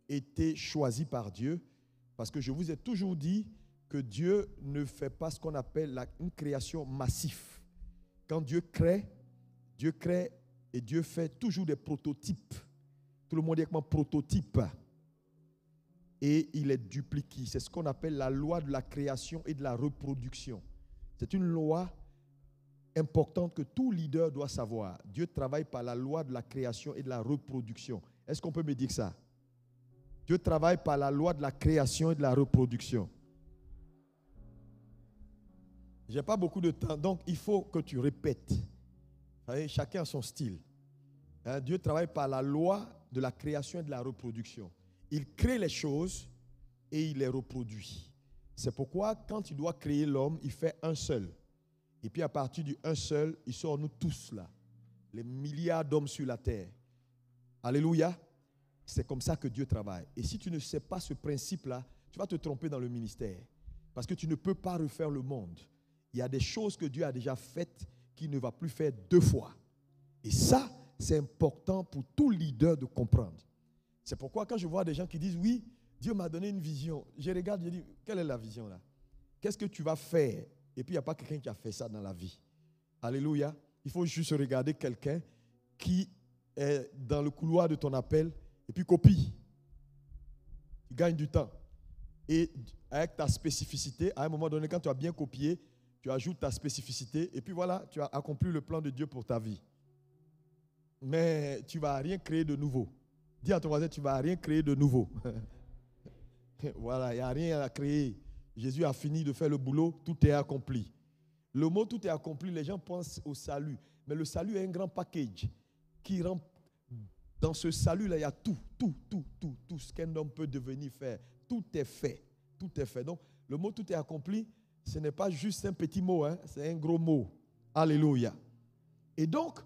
été choisi par Dieu, parce que je vous ai toujours dit que Dieu ne fait pas ce qu'on appelle une création massive. Quand Dieu crée et Dieu fait toujours des prototypes. Tout le monde dit avec moi prototype. Et il est dupliqué. C'est ce qu'on appelle la loi de la création et de la reproduction. C'est une loi importante que tout leader doit savoir. Dieu travaille par la loi de la création et de la reproduction. Est-ce qu'on peut me dire ça? Dieu travaille par la loi de la création et de la reproduction. Je n'ai pas beaucoup de temps, donc il faut que tu répètes. Vous savez, chacun a son style. Dieu travaille par la loi de la création et de la reproduction. Il crée les choses et il les reproduit. C'est pourquoi quand il doit créer l'homme, il fait un seul. Et puis à partir du un seul, il sort nous tous là. Les milliards d'hommes sur la terre. Alléluia. C'est comme ça que Dieu travaille. Et si tu ne sais pas ce principe-là, tu vas te tromper dans le ministère. Parce que tu ne peux pas refaire le monde. Il y a des choses que Dieu a déjà faites qu'il ne va plus faire deux fois. Et ça, c'est important pour tout leader de comprendre. C'est pourquoi quand je vois des gens qui disent, oui, Dieu m'a donné une vision. Je regarde, je dis, quelle est la vision là? Qu'est-ce que tu vas faire? Et puis il n'y a pas quelqu'un qui a fait ça dans la vie. Alléluia. Il faut juste regarder quelqu'un qui est dans le couloir de ton appel et puis copie. Tu gagnes du temps. Et avec ta spécificité, à un moment donné, quand tu as bien copié, tu ajoutes ta spécificité et puis voilà, tu as accompli le plan de Dieu pour ta vie. Mais tu ne vas rien créer de nouveau. Dis à ton voisin, tu ne vas rien créer de nouveau. Voilà, il n'y a rien à créer. Jésus a fini de faire le boulot, tout est accompli. Le mot tout est accompli, les gens pensent au salut. Mais le salut est un grand package qui rend. Dans ce salut-là, il y a tout ce qu'un homme peut devenir faire. Tout est fait. Tout est fait. Donc, le mot tout est accompli, ce n'est pas juste un petit mot, hein, c'est un gros mot. Alléluia. Et donc,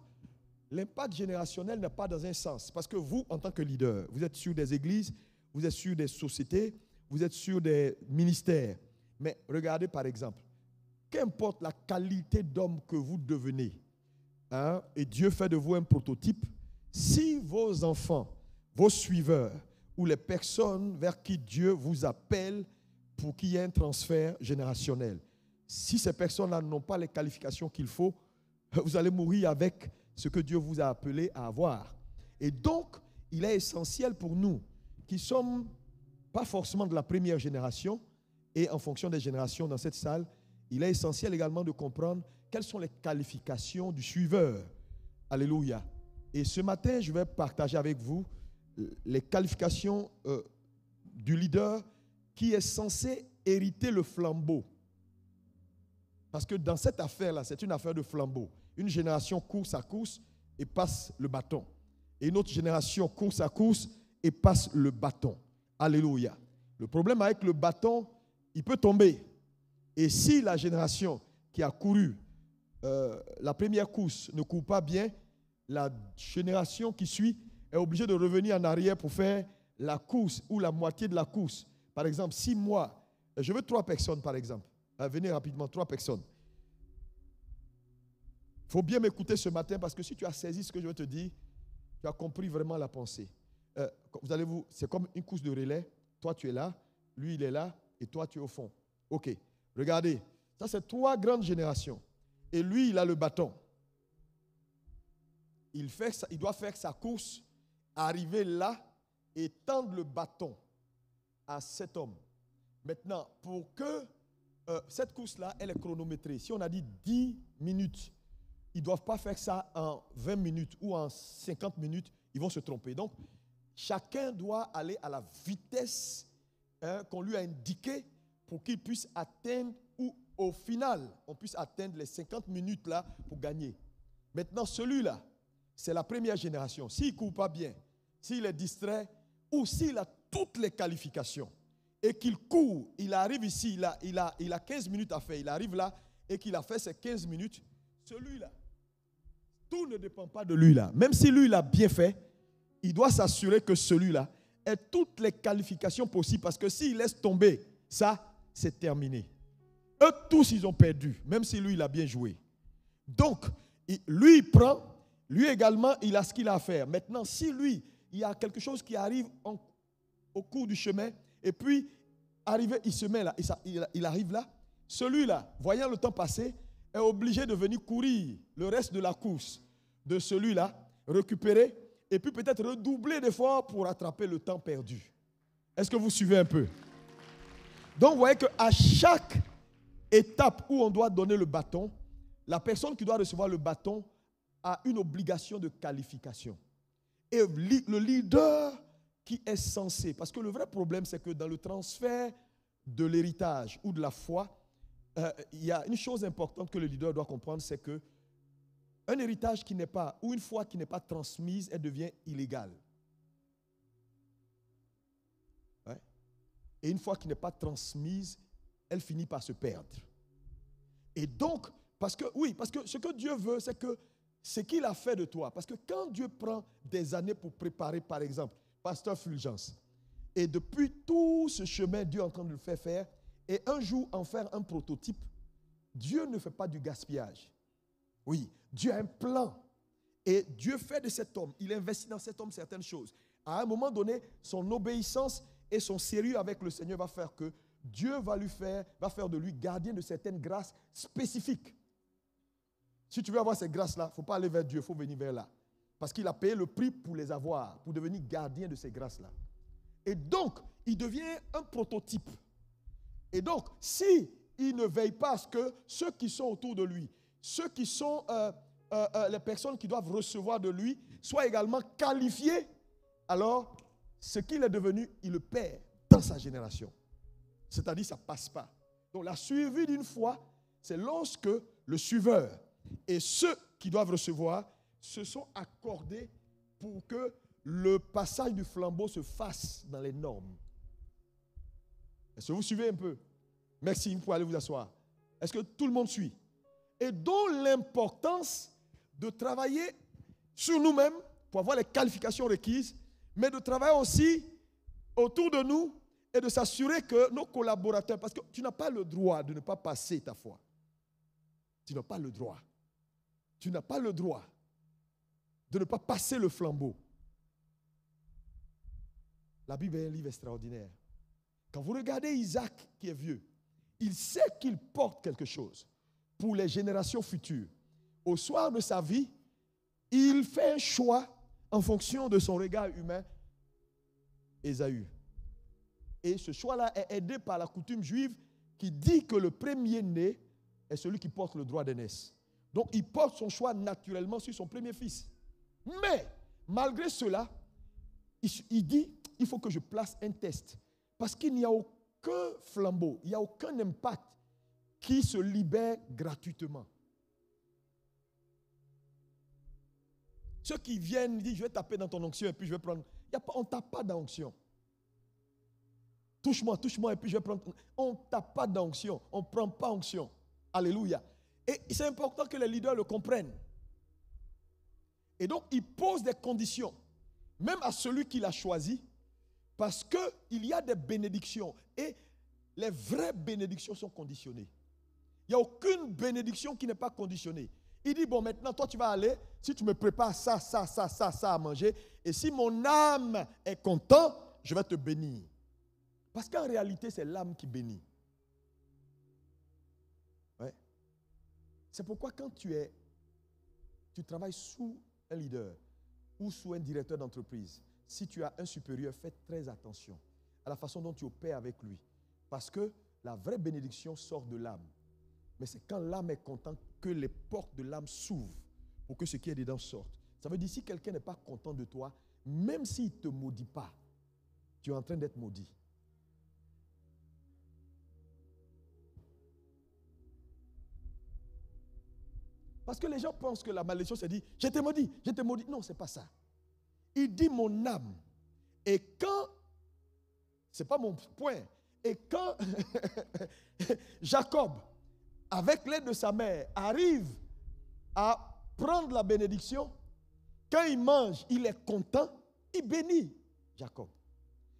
l'impact générationnel n'est pas dans un sens. Parce que vous, en tant que leader, vous êtes sur des églises, vous êtes sur des sociétés, vous êtes sur des ministères. Mais regardez par exemple, qu'importe la qualité d'homme que vous devenez, hein, et Dieu fait de vous un prototype, si vos enfants, vos suiveurs ou les personnes vers qui Dieu vous appelle pour qu'il y ait un transfert générationnel, si ces personnes-là n'ont pas les qualifications qu'il faut, vous allez mourir avec ce que Dieu vous a appelé à avoir. Et donc, il est essentiel pour nous qui ne sommes pas forcément de la première génération et en fonction des générations dans cette salle, il est essentiel également de comprendre quelles sont les qualifications du suiveur. Alléluia. Et ce matin, je vais partager avec vous les qualifications du leader qui est censé hériter le flambeau. Parce que dans cette affaire-là, c'est une affaire de flambeau. Une génération course à course et passe le bâton. Et une autre génération course à course et passe le bâton. Alléluia. Le problème avec le bâton, il peut tomber. Et si la génération qui a couru la première course ne court pas bien, la génération qui suit est obligée de revenir en arrière pour faire la course ou la moitié de la course. Par exemple, si moi, je veux 3 personnes par exemple, venez rapidement, 3 personnes. Il faut bien m'écouter ce matin parce que si tu as saisi ce que je vais te dire, tu as compris vraiment la pensée. C'est comme une course de relais. Toi, tu es là, lui, il est là et toi, tu es au fond. OK. Regardez, ça, c'est 3 grandes générations. Et lui, il a le bâton. Il doit faire sa course, arriver là et tendre le bâton à cet homme. Maintenant, pour que cette course-là, elle est chronométrée. Si on a dit 10 minutes, ils ne doivent pas faire ça en 20 minutes ou en 50 minutes, ils vont se tromper. Donc, chacun doit aller à la vitesse qu'on lui a indiquée pour qu'il puisse atteindre ou au final, on puisse atteindre les 50 minutes là pour gagner. Maintenant, celui-là, c'est la première génération. S'il ne court pas bien, s'il est distrait ou s'il a toutes les qualifications et qu'il court, il arrive ici, il a 15 minutes à faire, il arrive là et qu'il a fait ses 15 minutes, celui-là, tout ne dépend pas de lui là. Même si lui, il a bien fait, il doit s'assurer que celui-là ait toutes les qualifications possibles parce que s'il laisse tomber, ça, c'est terminé. Eux tous, ils ont perdu, même si lui, il a bien joué. Donc, lui, il prend, lui également, il a ce qu'il a à faire. Maintenant, si lui, il y a quelque chose qui arrive au cours du chemin. Et puis, arrivé, il se met là, il arrive là. Celui-là, voyant le temps passer, est obligé de venir courir le reste de la course de celui-là, récupérer, et puis peut-être redoubler d'efforts pour rattraper le temps perdu. Est-ce que vous suivez un peu? Donc, vous voyez qu'à chaque étape où on doit donner le bâton, la personne qui doit recevoir le bâton a une obligation de qualification. Et le leader qui est censé, parce que le vrai problème, c'est que dans le transfert de l'héritage ou de la foi, il y a une chose importante que le leader doit comprendre, c'est que un héritage qui n'est pas, ou une foi qui n'est pas transmise, elle devient illégale. Ouais. Et une foi qui n'est pas transmise, elle finit par se perdre. Et donc, parce que ce que Dieu veut, c'est que ce qu'il a fait de toi, parce que quand Dieu prend des années pour préparer, par exemple, Pasteur Fulgence, et depuis tout ce chemin, Dieu est en train de le faire, et un jour en faire un prototype, Dieu ne fait pas du gaspillage. Oui, Dieu a un plan. Et Dieu fait de cet homme, il investit dans cet homme certaines choses. À un moment donné, son obéissance et son sérieux avec le Seigneur va faire que Dieu va faire de lui gardien de certaines grâces spécifiques. Si tu veux avoir ces grâces-là, il ne faut pas aller vers Dieu, il faut venir vers là. Parce qu'il a payé le prix pour les avoir, pour devenir gardien de ces grâces-là. Et donc, il devient un prototype. Et donc, si il ne veille pas à ce que ceux qui sont autour de lui, ceux qui sont les personnes qui doivent recevoir de lui, soient également qualifiés, alors ce qu'il est devenu, il le perd dans sa génération. C'est-à-dire, ça ne passe pas. Donc, la suivi d'une foi, c'est lorsque le suiveur et ceux qui doivent recevoir se sont accordés pour que le passage du flambeau se fasse dans les normes. Est-ce que vous suivez un peu? Merci, vous pouvez aller vous asseoir. Est-ce que tout le monde suit? Et dont l'importance de travailler sur nous-mêmes pour avoir les qualifications requises, mais de travailler aussi autour de nous et de s'assurer que nos collaborateurs, parce que tu n'as pas le droit de ne pas passer ta foi. Tu n'as pas le droit. Tu n'as pas le droit de ne pas passer le flambeau. La Bible est un livre extraordinaire. Quand vous regardez Isaac qui est vieux, il sait qu'il porte quelque chose pour les générations futures. Au soir de sa vie, il fait un choix en fonction de son regard humain, Ésaü. Et ce choix-là est aidé par la coutume juive qui dit que le premier-né est celui qui porte le droit d'aînesse. Donc il porte son choix naturellement sur son premier fils. Mais malgré cela, il dit, il faut que je place un test. Parce qu'il n'y a aucun flambeau, il n'y a aucun impact qui se libère gratuitement. Ceux qui viennent disent, je vais taper dans ton onction et puis je vais prendre. On ne tape pas d'onction. Touche-moi, et puis je vais prendre. On ne tape pas d'onction, on ne prend pas onction. Alléluia. Et c'est important que les leaders le comprennent. Et donc, il pose des conditions, même à celui qui l'a choisi, parce qu'il y a des bénédictions. Et les vraies bénédictions sont conditionnées. Il n'y a aucune bénédiction qui n'est pas conditionnée. Il dit, bon, maintenant, toi, tu vas aller, si tu me prépares ça à manger, et si mon âme est contente, je vais te bénir. Parce qu'en réalité, c'est l'âme qui bénit. Ouais. C'est pourquoi quand tu travailles sous un leader ou sous un directeur d'entreprise, si tu as un supérieur, fais très attention à la façon dont tu opères avec lui. Parce que la vraie bénédiction sort de l'âme. Mais c'est quand l'âme est contente que les portes de l'âme s'ouvrent pour que ce qui est dedans sorte. Ça veut dire si quelqu'un n'est pas content de toi, même s'il ne te maudit pas, tu es en train d'être maudit. Parce que les gens pensent que la malédiction, c'est dit, je t'ai maudit. Non, ce n'est pas ça. Il dit mon âme. Et quand, ce n'est pas mon point, et quand Jacob, avec l'aide de sa mère, arrive à prendre la bénédiction, quand il mange, il est content, il bénit Jacob.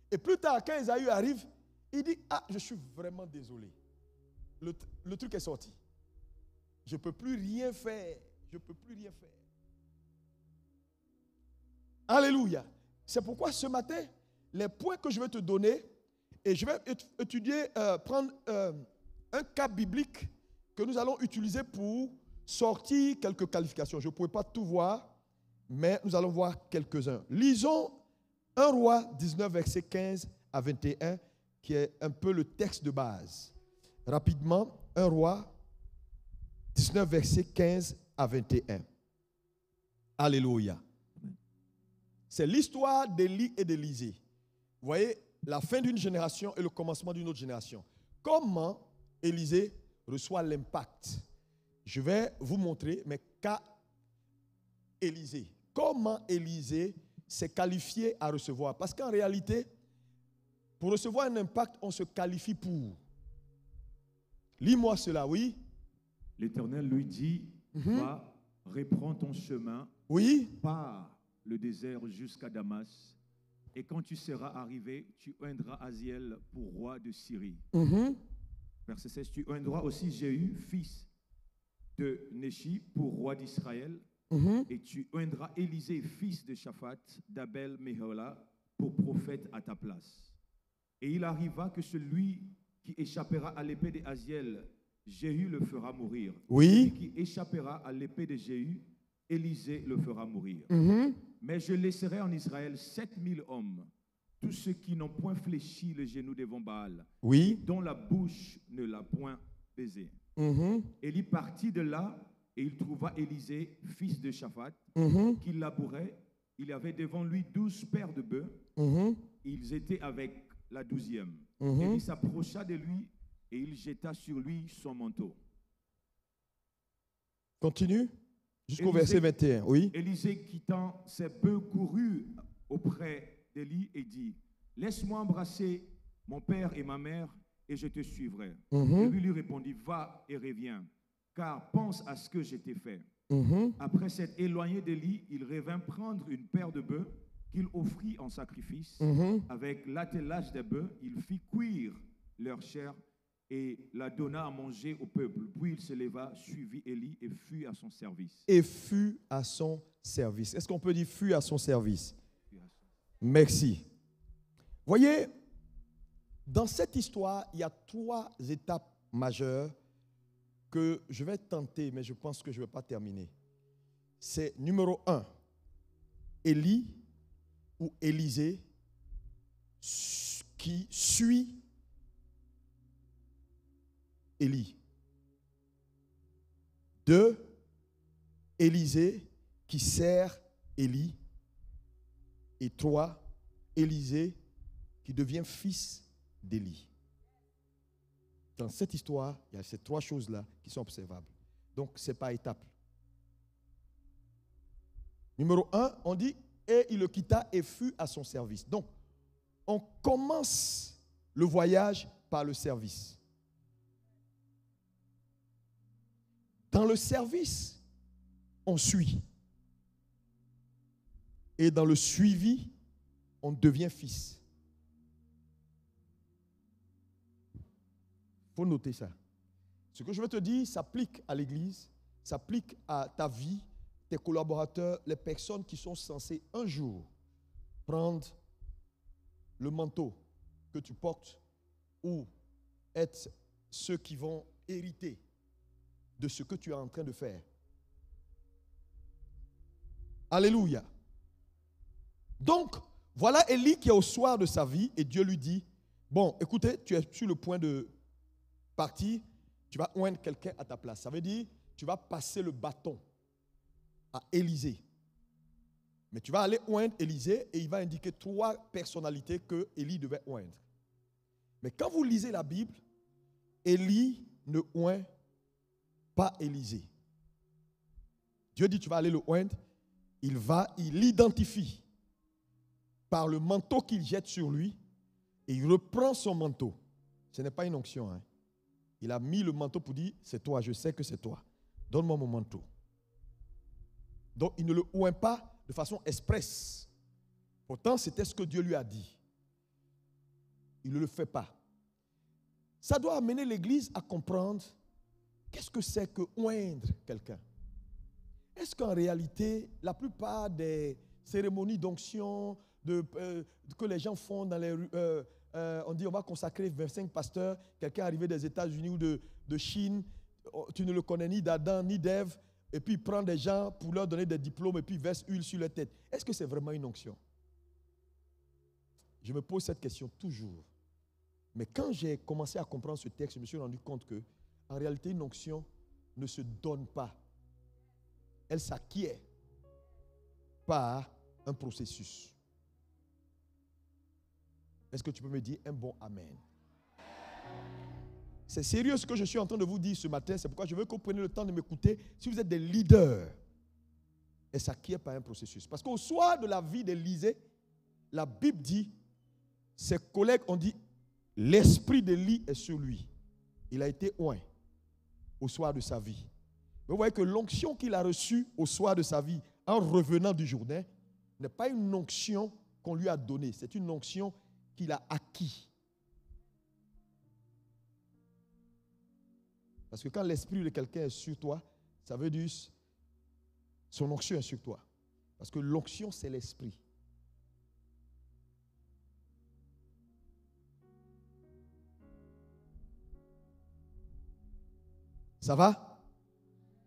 Et plus tard, quand Ésaü arrive, il dit, ah, je suis vraiment désolé. Le truc est sorti. Je ne peux plus rien faire. Alléluia. C'est pourquoi ce matin, les points que je vais te donner et je vais étudier, prendre un cas biblique que nous allons utiliser pour sortir quelques qualifications. Je ne pourrais pas tout voir, mais nous allons voir quelques-uns. Lisons 1 Roi 19, versets 15 à 21, qui est un peu le texte de base. Rapidement, 1 Roi 19, versets 15 à 21. Alléluia. C'est l'histoire d'Élie et d'Élisée. Vous voyez, la fin d'une génération et le commencement d'une autre génération. Comment Élisée reçoit l'impact. Je vais vous montrer, mais qu'a Élisée? Comment Élisée s'est qualifié à recevoir? Parce qu'en réalité, pour recevoir un impact, on se qualifie pour. Lis-moi cela, oui. L'Éternel lui dit, va, reprends ton chemin, oui, pars le désert jusqu'à Damas, et quand tu seras arrivé, tu oindras Aziel pour roi de Syrie. Verset 16, tu oindras aussi Jéhu, fils de Néchi, pour roi d'Israël, et tu oindras Élisée, fils de Shaphat, d'Abel Mehola, pour prophète à ta place. Et il arriva que celui qui échappera à l'épée d'Aziel, Jéhu le fera mourir. oui, Celui qui échappera à l'épée de Jéhu, Élisée le fera mourir. Mais je laisserai en Israël 7000 hommes, tous ceux qui n'ont point fléchi le genou devant Baal, oui, dont la bouche ne l'a point baisé. Élie partit de là et il trouva Élisée, fils de Shaphat, qui labourait. Il avait devant lui 12 paires de bœufs. Ils étaient avec la 12e. Élie s'approcha de lui et il jeta sur lui son manteau. Continue jusqu'au verset 21. Oui. Élisée, quittant ses bœufs, courut auprès d'Élie et dit, laisse-moi embrasser mon père et ma mère et je te suivrai. Élie lui répondit, va et reviens, car pense à ce que je t'ai fait. Après s'être éloigné d'Élie, il revint prendre une paire de bœufs qu'il offrit en sacrifice. Avec l'attelage des bœufs, il fit cuire leur chair et la donna à manger au peuple. Puis il se leva, suivit Élie et fut à son service. Et fut à son service. Est-ce qu'on peut dire fut à son service? Merci. Voyez, dans cette histoire, il y a 3 étapes majeures que je vais tenter, mais je pense que je ne vais pas terminer. C'est numéro 1, Élie ou Élisée qui suit Élie. 2, Élisée qui sert Élie. Et 3, Élisée qui devient fils d'Élie. Dans cette histoire, il y a ces 3 choses-là qui sont observables. Donc, ce n'est pas étape. Numéro 1, on dit, et il le quitta et fut à son service. Donc, on commence le voyage par le service. Dans le service, on suit. Et dans le suivi, on devient fils. Il faut noter ça. Ce que je veux te dire s'applique à l'Église, s'applique à ta vie, tes collaborateurs, les personnes qui sont censées un jour prendre le manteau que tu portes ou être ceux qui vont hériter de ce que tu es en train de faire. Alléluia. Donc, voilà Élie qui est au soir de sa vie et Dieu lui dit, bon, écoutez, tu es sur le point de partir, tu vas oindre quelqu'un à ta place. Ça veut dire, tu vas passer le bâton à Élisée. Mais tu vas aller oindre Élisée et il va indiquer 3 personnalités que Élie devait oindre. Mais quand vous lisez la Bible, Élie ne oint pas Élisée. Dieu dit, tu vas aller le oindre. Il l'identifie par le manteau qu'il jette sur lui et il reprend son manteau. Ce n'est pas une onction. Hein. Il a mis le manteau pour dire, c'est toi, je sais que c'est toi. Donne-moi mon manteau. Donc, il ne le oint pas de façon expresse. Pourtant, c'était ce que Dieu lui a dit. Il ne le fait pas. Ça doit amener l'Église à comprendre qu'est-ce que c'est que oindre quelqu'un. Est-ce qu'en réalité, la plupart des cérémonies d'onction, que les gens font dans les rues. On dit on va consacrer 25 pasteurs. Quelqu'un arrivé des États-Unis ou de Chine, tu ne le connais ni d'Adam ni d'Ève, et puis il prend des gens pour leur donner des diplômes et puis il verse huile sur leur tête. Est-ce que c'est vraiment une onction? Je me pose cette question toujours. Mais quand j'ai commencé à comprendre ce texte, je me suis rendu compte que, en réalité, une onction ne se donne pas. Elle s'acquiert par un processus. Est-ce que tu peux me dire un bon amen? C'est sérieux ce que je suis en train de vous dire ce matin. C'est pourquoi je veux que vous preniez le temps de m'écouter. Si vous êtes des leaders, elle s'acquiert par un processus. Parce qu'au soir de la vie d'Élisée, la Bible dit, ses collègues ont dit, l'esprit d'Élie est sur lui. Il a été oint au soir de sa vie. Vous voyez que l'onction qu'il a reçue au soir de sa vie, en revenant du Jourdain, n'est pas une onction qu'on lui a donnée. C'est une onction qu'il a acquis. Parce que quand l'esprit de quelqu'un est sur toi, ça veut dire son onction est sur toi. Parce que l'onction, c'est l'esprit. Ça va?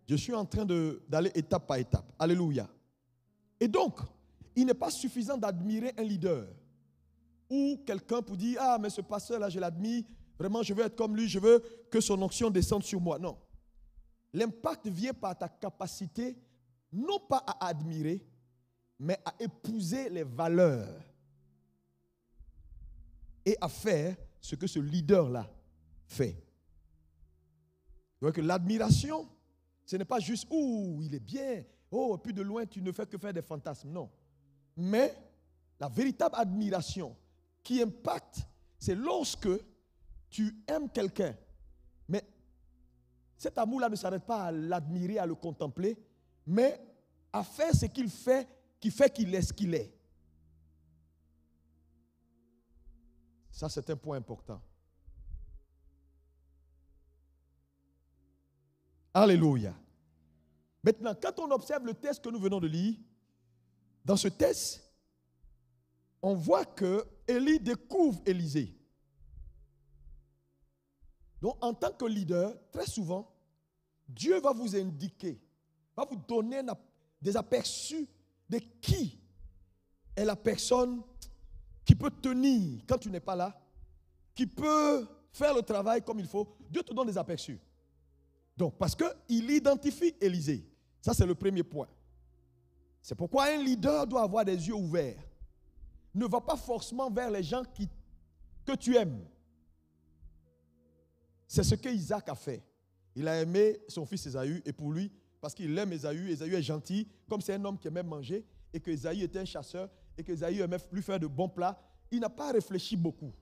Je suis en train d'aller étape par étape. Alléluia. Et donc, il n'est pas suffisant d'admirer un leader ou quelqu'un pour dire, ah, mais ce pasteur-là, je l'admire, vraiment, je veux être comme lui, je veux que son onction descende sur moi. Non. L'impact vient par ta capacité, non pas à admirer, mais à épouser les valeurs et à faire ce que ce leader-là fait. Vous voyez que l'admiration, ce n'est pas juste, ouh, il est bien, oh, et puis de loin, tu ne fais que faire des fantasmes. Non. Mais la véritable admiration qui impacte, c'est lorsque tu aimes quelqu'un, mais cet amour-là ne s'arrête pas à l'admirer, à le contempler, mais à faire ce qu'il fait, qui fait qu'il est ce qu'il est. Ça, c'est un point important. Alléluia. Maintenant, quand on observe le texte que nous venons de lire, dans ce texte, on voit que Élie découvre Élisée. Donc, en tant que leader, très souvent, Dieu va vous indiquer, va vous donner des aperçus de qui est la personne qui peut tenir quand tu n'es pas là, qui peut faire le travail comme il faut. Dieu te donne des aperçus. Donc, parce qu'il identifie Élisée. Ça, c'est le premier point. C'est pourquoi un leader doit avoir des yeux ouverts. Ne va pas forcément vers les gens que tu aimes. C'est ce qu'Isaac a fait. Il a aimé son fils Ésaü et pour lui, parce qu'il aime Ésaü, Ésaü est gentil, comme c'est un homme qui aimait manger et que Ésaü était un chasseur et que Ésaü aimait lui faire de bons plats, il n'a pas réfléchi beaucoup.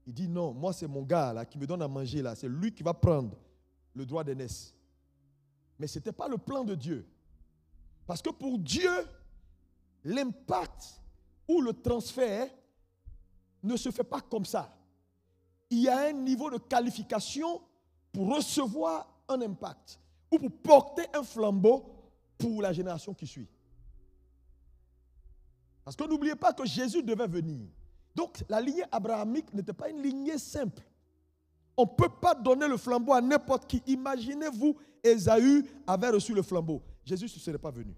Il dit non, moi c'est mon gars là qui me donne à manger là, c'est lui qui va prendre le droit d'aînesse. Mais ce n'était pas le plan de Dieu. Parce que pour Dieu, l'impact ou le transfert ne se fait pas comme ça. Il y a un niveau de qualification pour recevoir un impact ou pour porter un flambeau pour la génération qui suit. Parce que n'oubliez pas que Jésus devait venir. Donc la lignée abrahamique n'était pas une lignée simple. On ne peut pas donner le flambeau à n'importe qui. Imaginez-vous, Ésaü avait reçu le flambeau. Jésus ne serait pas venu.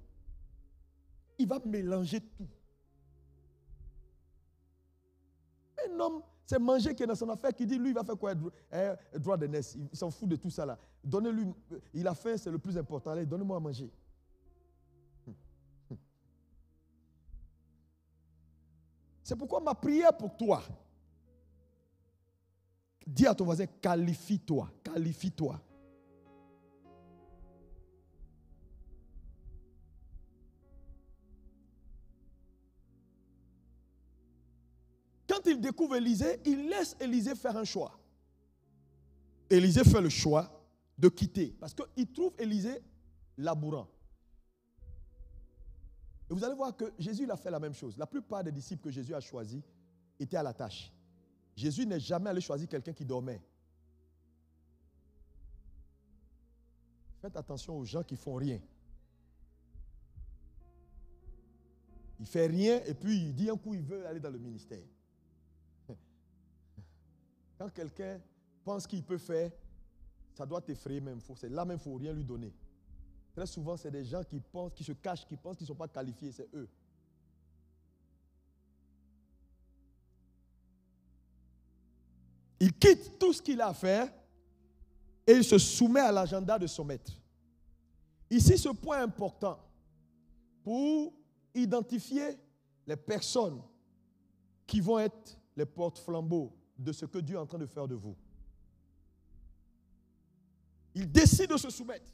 Il va mélanger tout. Un homme, c'est manger qui est dans son affaire, qui dit, lui, il va faire quoi? Droit d'aînesse. Il s'en fout de tout ça là. Donnez-lui, il a faim, c'est le plus important. Allez, donnez-moi à manger. C'est pourquoi ma prière pour toi, dis à ton voisin, qualifie-toi, qualifie-toi. Quand il découvre Élisée, il laisse Élisée faire un choix. Élisée fait le choix de quitter parce qu'il trouve Élisée labourant. Et vous allez voir que Jésus il a fait la même chose. La plupart des disciples que Jésus a choisis étaient à la tâche. Jésus n'est jamais allé choisir quelqu'un qui dormait. Faites attention aux gens qui ne font rien. Il ne fait rien et puis il dit un coup, il veut aller dans le ministère. Quand quelqu'un pense qu'il peut faire, ça doit t'effrayer même. C'est là même, il ne faut rien lui donner. Très souvent, c'est des gens qui pensent, qui se cachent, qui pensent qu'ils ne sont pas qualifiés, c'est eux. Il quitte tout ce qu'il a à faire et il se soumet à l'agenda de son maître. Ici, ce point important pour identifier les personnes qui vont être les porte-flambeaux de ce que Dieu est en train de faire de vous. Il décide de se soumettre.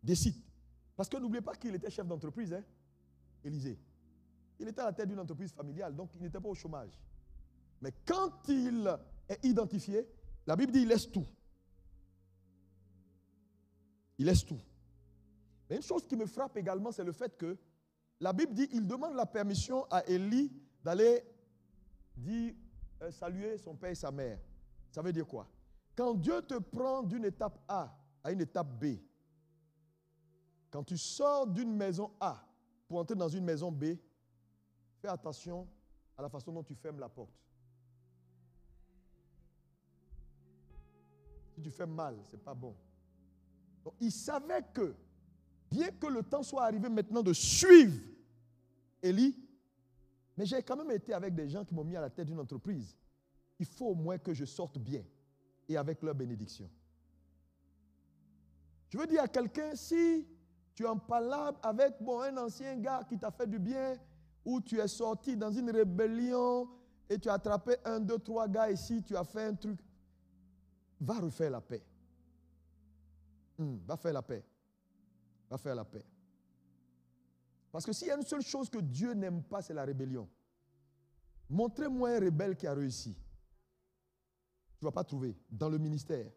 Décide. Parce que n'oubliez pas qu'il était chef d'entreprise, hein, Élisée. Il était à la tête d'une entreprise familiale, donc il n'était pas au chômage. Mais quand il est identifié, la Bible dit qu'il laisse tout. Il laisse tout. Mais une chose qui me frappe également, c'est le fait que la Bible dit qu'il demande la permission à Élie d'aller dire, saluer son père et sa mère. Ça veut dire quoi? Quand Dieu te prend d'une étape A à une étape B, quand tu sors d'une maison A pour entrer dans une maison B, fais attention à la façon dont tu fermes la porte. Si tu fais mal, ce n'est pas bon. Donc, il savait que, bien que le temps soit arrivé maintenant de suivre Élie, mais j'ai quand même été avec des gens qui m'ont mis à la tête d'une entreprise. Il faut au moins que je sorte bien et avec leur bénédiction. Je veux dire à quelqu'un, si tu es en palabre avec un ancien gars qui t'a fait du bien, ou tu es sorti dans une rébellion et tu as attrapé 1, 2, 3 gars ici, tu as fait un truc, va refaire la paix. Va faire la paix. Va faire la paix. Parce que s'il y a une seule chose que Dieu n'aime pas, c'est la rébellion. Montrez-moi un rebelle qui a réussi. Tu ne vas pas trouver dans le ministère.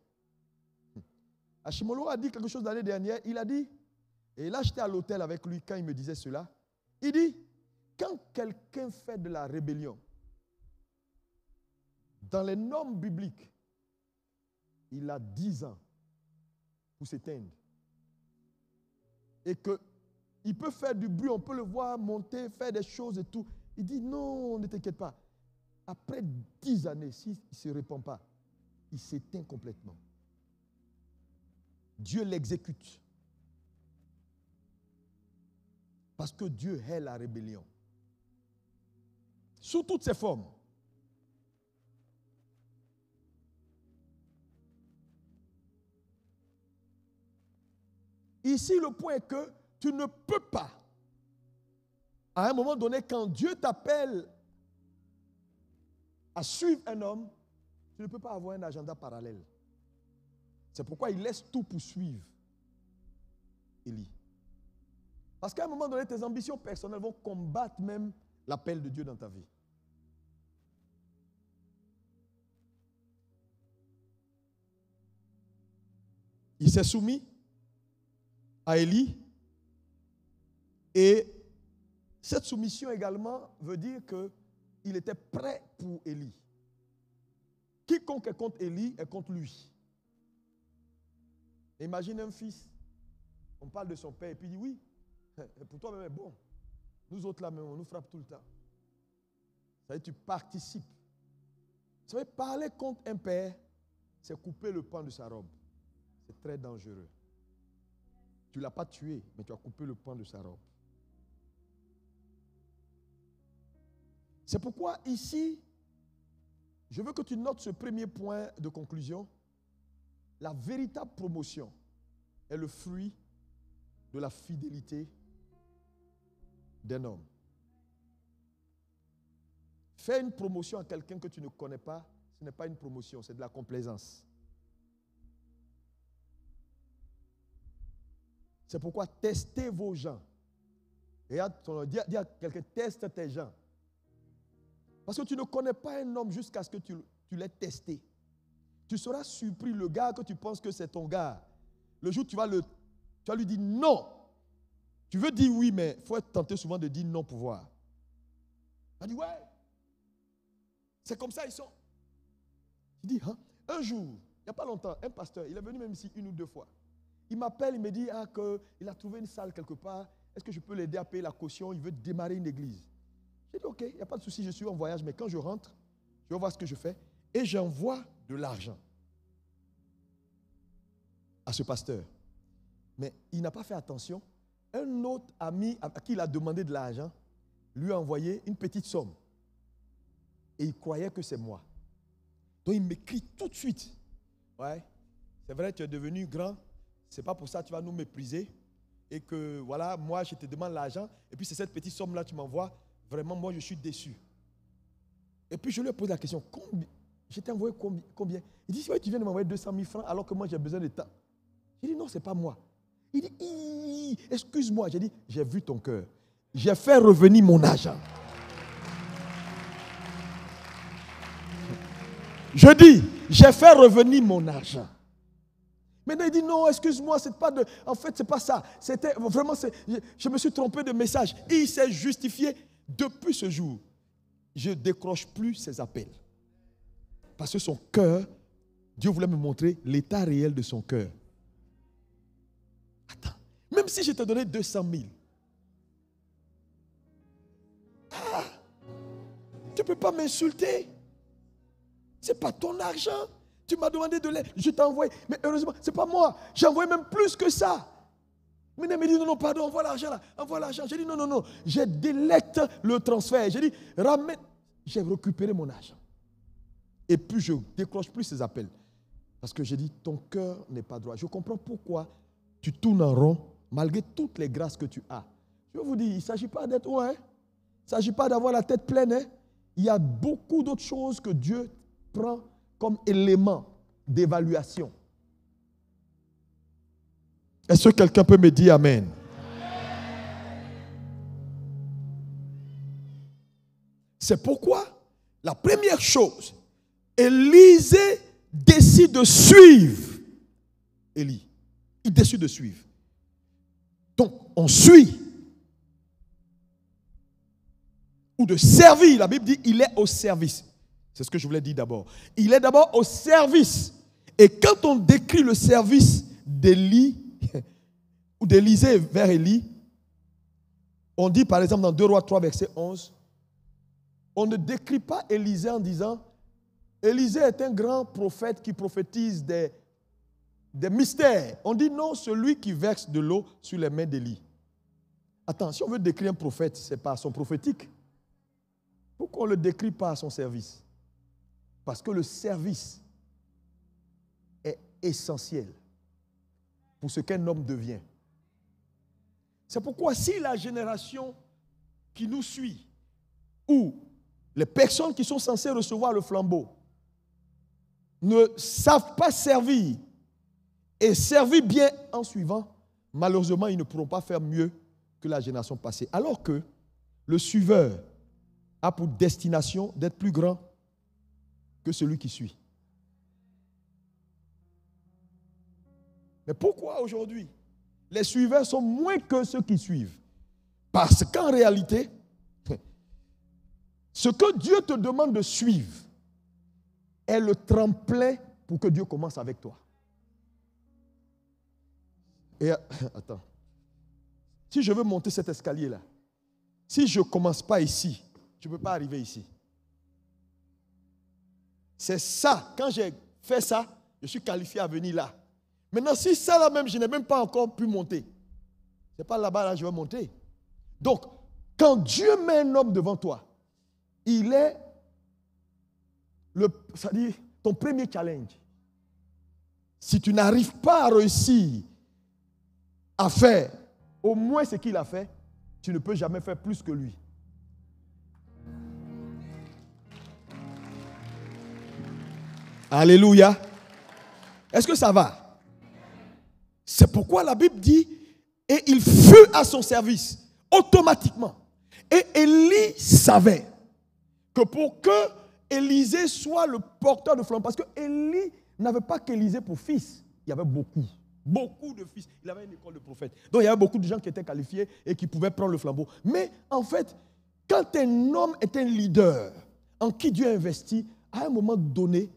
Ashimolo a dit quelque chose l'année dernière. Il a dit, et là j'étais à l'hôtel avec lui quand il me disait cela, il dit, quand quelqu'un fait de la rébellion, dans les normes bibliques, il a 10 ans pour s'éteindre. Et qu'il peut faire du bruit, on peut le voir monter, faire des choses et tout. Il dit non, ne t'inquiète pas. Après 10 années, s'il ne se répand pas, il s'éteint complètement. Dieu l'exécute. Parce que Dieu hait la rébellion. Sous toutes ses formes. Ici, le point est que tu ne peux pas, à un moment donné, quand Dieu t'appelle à suivre un homme, tu ne peux pas avoir un agenda parallèle. C'est pourquoi il laisse tout pour suivre Élie. Parce qu'à un moment donné, tes ambitions personnelles vont combattre même l'appel de Dieu dans ta vie. Il s'est soumis à Élie. Et cette soumission également veut dire qu'il était prêt pour Élie. Quiconque est contre Élie est contre lui. Imagine un fils, on parle de son père et puis il dit oui, pour toi même bon. Nous autres là même on nous frappe tout le temps. Ça veut dire tu participes. Ça veut dire parler contre un père, c'est couper le pan de sa robe. C'est très dangereux. Tu ne l'as pas tué, mais tu as coupé le pan de sa robe. C'est pourquoi ici, je veux que tu notes ce premier point de conclusion. La véritable promotion est le fruit de la fidélité d'un homme. Fais une promotion à quelqu'un que tu ne connais pas, ce n'est pas une promotion, c'est de la complaisance. C'est pourquoi testez vos gens. Et dis à quelqu'un, teste tes gens. Parce que tu ne connais pas un homme jusqu'à ce que tu l'aies testé. Tu seras surpris, le gars que tu penses que c'est ton gars. Le jour où tu vas lui dire non. Tu veux dire oui, mais il faut être tenté souvent de dire non pour voir. On dit ouais. C'est comme ça ils sont. Il dit, hein? Un jour, il n'y a pas longtemps, un pasteur, il est venu même ici 1 ou 2 fois. Il m'appelle, il me dit qu'il a trouvé une salle quelque part. Est-ce que je peux l'aider à payer la caution? Il veut démarrer une église. J'ai dit, OK, il n'y a pas de souci, je suis en voyage, mais quand je rentre, je vais voir ce que je fais. Et j'envoie de l'argent à ce pasteur. Mais il n'a pas fait attention. Un autre ami à qui il a demandé de l'argent lui a envoyé une petite somme. Et il croyait que c'est moi. Donc il m'écrit tout de suite. Ouais, c'est vrai, tu es devenu grand. C'est pas pour ça que tu vas nous mépriser. Et que voilà, moi je te demande l'argent. Et puis c'est cette petite somme-là que tu m'envoies. Vraiment, moi je suis déçu. Et puis je lui ai posé la question, combien? Je t'ai envoyé combien? Il dit, ouais, tu viens de m'envoyer 200 000 francs alors que moi j'ai besoin de temps. J'ai dit, non, ce n'est pas moi. Il dit, excuse-moi. J'ai dit, j'ai vu ton cœur. J'ai fait revenir mon argent. Je dis, j'ai fait revenir mon argent. Maintenant, il dit, non, excuse-moi, c'est pas de... En fait, c'est pas ça. C'était vraiment... Je me suis trompé de message. Il s'est justifié. Depuis ce jour, je ne décroche plus ses appels. Parce que son cœur, Dieu voulait me montrer l'état réel de son cœur. Attends, même si je t'ai donné 200 000, tu ne peux pas m'insulter. Ce n'est pas ton argent. Tu m'as demandé de l'aide, je t'ai envoyé. Mais heureusement, ce n'est pas moi. J'ai envoyé même plus que ça. Mais il me dit, non, pardon, envoie l'argent là. Envoie l'argent. J'ai dit, non. Je délecte le transfert. J'ai dit, ramène. J'ai récupéré mon argent. Et puis, je ne décroche plus ces appels. Parce que j'ai dit, ton cœur n'est pas droit. Je comprends pourquoi tu tournes en rond, malgré toutes les grâces que tu as. Je vous dis, il ne s'agit pas d'être loin. Il ne s'agit pas d'avoir la tête pleine. Hein. Il y a beaucoup d'autres choses que Dieu prend comme élément d'évaluation. Est-ce que quelqu'un peut me dire Amen? C'est pourquoi la première chose, Élisée décide de suivre Élie. Il décide de suivre. Donc, on suit. Ou de servir. La Bible dit il est au service. C'est ce que je voulais dire d'abord. Il est d'abord au service. Et quand on décrit le service d'Élie, ou d'Élisée vers Élie, on dit par exemple dans 2 Rois 3, verset 11, on ne décrit pas Élisée en disant Élisée est un grand prophète qui prophétise des mystères. On dit non, celui qui verse de l'eau sur les mains d'Élie. Attends, si on veut décrire un prophète, c'est par son prophétique. Pourquoi on ne le décrit pas à son service? Parce que le service est essentiel pour ce qu'un homme devient. C'est pourquoi si la génération qui nous suit, ou les personnes qui sont censées recevoir le flambeau, ne savent pas servir et servir bien en suivant, malheureusement, ils ne pourront pas faire mieux que la génération passée. Alors que le suiveur a pour destination d'être plus grand que celui qui suit. Mais pourquoi aujourd'hui les suiveurs sont moins que ceux qui suivent? Parce qu'en réalité, ce que Dieu te demande de suivre est le tremplin pour que Dieu commence avec toi. Et attends, si je veux monter cet escalier-là, si je ne commence pas ici, je ne peux pas arriver ici. C'est ça, quand j'ai fait ça, je suis qualifié à venir là. Maintenant, si ça là même, je n'ai même pas encore pu monter. Ce n'est pas là-bas, là, je vais monter. Donc, quand Dieu met un homme devant toi, il est c'est-à-dire ton premier challenge. Si tu n'arrives pas à réussir à faire au moins ce qu'il a fait, tu ne peux jamais faire plus que lui. Alléluia. Est-ce que ça va? C'est pourquoi la Bible dit, et il fut à son service, automatiquement. Et Élie savait que pour que Élisée soit le porteur de flambeau, parce que Élie n'avait pas qu'Élisée pour fils, il y avait beaucoup de fils. Il avait une école de prophètes. Donc il y avait beaucoup de gens qui étaient qualifiés et qui pouvaient prendre le flambeau. Mais en fait, quand un homme est un leader en qui Dieu a investi, à un moment donné,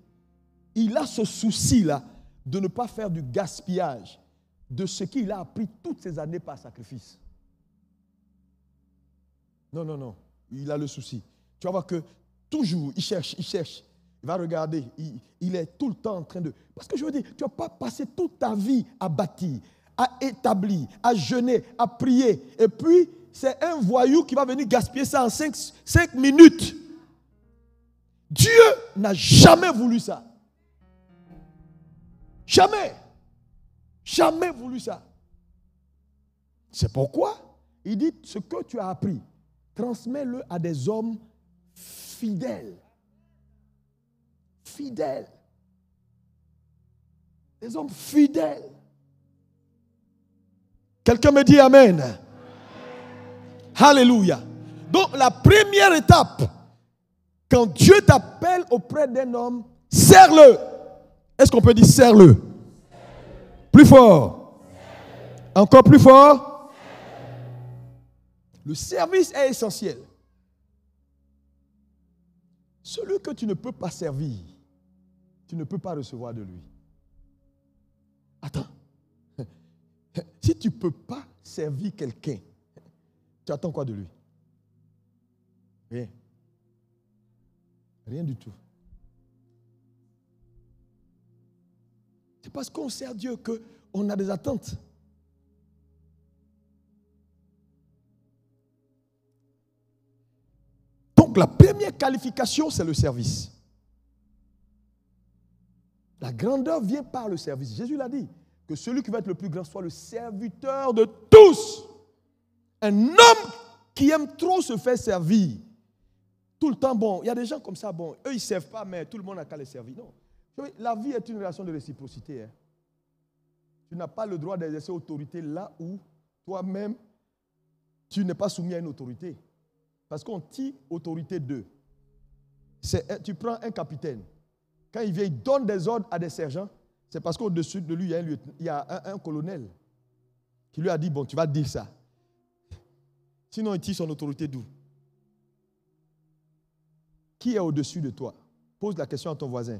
il a ce souci-là de ne pas faire du gaspillage de ce qu'il a appris toutes ces années par sacrifice. Non, non, non. Il a le souci. Tu vas voir que toujours, il cherche. Il va regarder. Il est tout le temps en train de... Parce que je veux dire, tu ne vas pas passer toute ta vie à bâtir, à établir, à jeûner, à prier. Et puis, c'est un voyou qui va venir gaspiller ça en 5 minutes. Dieu n'a jamais voulu ça. Jamais. Jamais voulu ça. C'est pourquoi il dit ce que tu as appris, transmets-le à des hommes fidèles. Fidèles. Des hommes fidèles. Quelqu'un me dit Amen. Alléluia. Donc la première étape, quand Dieu t'appelle auprès d'un homme, serre-le. Est-ce qu'on peut dire serre-le? Plus fort. Encore plus fort. Le service est essentiel. Celui que tu ne peux pas servir, tu ne peux pas recevoir de lui. Attends. Si tu ne peux pas servir quelqu'un, tu attends quoi de lui? Rien. Rien du tout. C'est parce qu'on sert Dieu qu'on a des attentes. Donc la première qualification, c'est le service. La grandeur vient par le service. Jésus l'a dit, que celui qui va être le plus grand soit le serviteur de tous. Un homme qui aime trop se faire servir, tout le temps, bon, il y a des gens comme ça, bon, eux ils ne servent pas, mais tout le monde n'a qu'à les servir. Non. La vie est une relation de réciprocité. Hein. Tu n'as pas le droit d'exercer autorité là où toi-même, tu n'es pas soumis à une autorité. Parce qu'on tire autorité d'eux. Tu prends un capitaine. Quand il vient, il donne des ordres à des sergents. C'est parce qu'au-dessus de lui, il y a un colonel qui lui a dit, bon, tu vas dire ça. Sinon, il tire son autorité d'où? Qui est au-dessus de toi? Pose la question à ton voisin.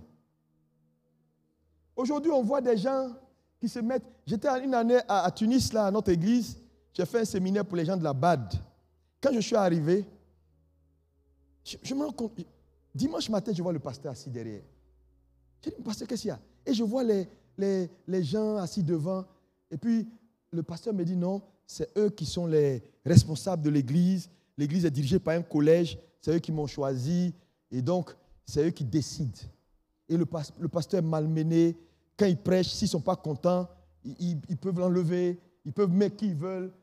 Aujourd'hui, on voit des gens qui se mettent... J'étais une année à Tunis, là, à notre église. J'ai fait un séminaire pour les gens de la BAD. Quand je suis arrivé, je me rends compte... Dimanche matin, je vois le pasteur assis derrière. J'ai dit, pasteur, qu'est-ce qu'il y a? Et je vois les gens assis devant. Et puis, le pasteur me dit, non, c'est eux qui sont les responsables de l'église. L'église est dirigée par un collège. C'est eux qui m'ont choisi. Et donc, c'est eux qui décident. Et le pasteur est malmené. Quand il prêche, s'ils ne sont pas contents, ils peuvent l'enlever. Ils peuvent mettre qui ils veulent.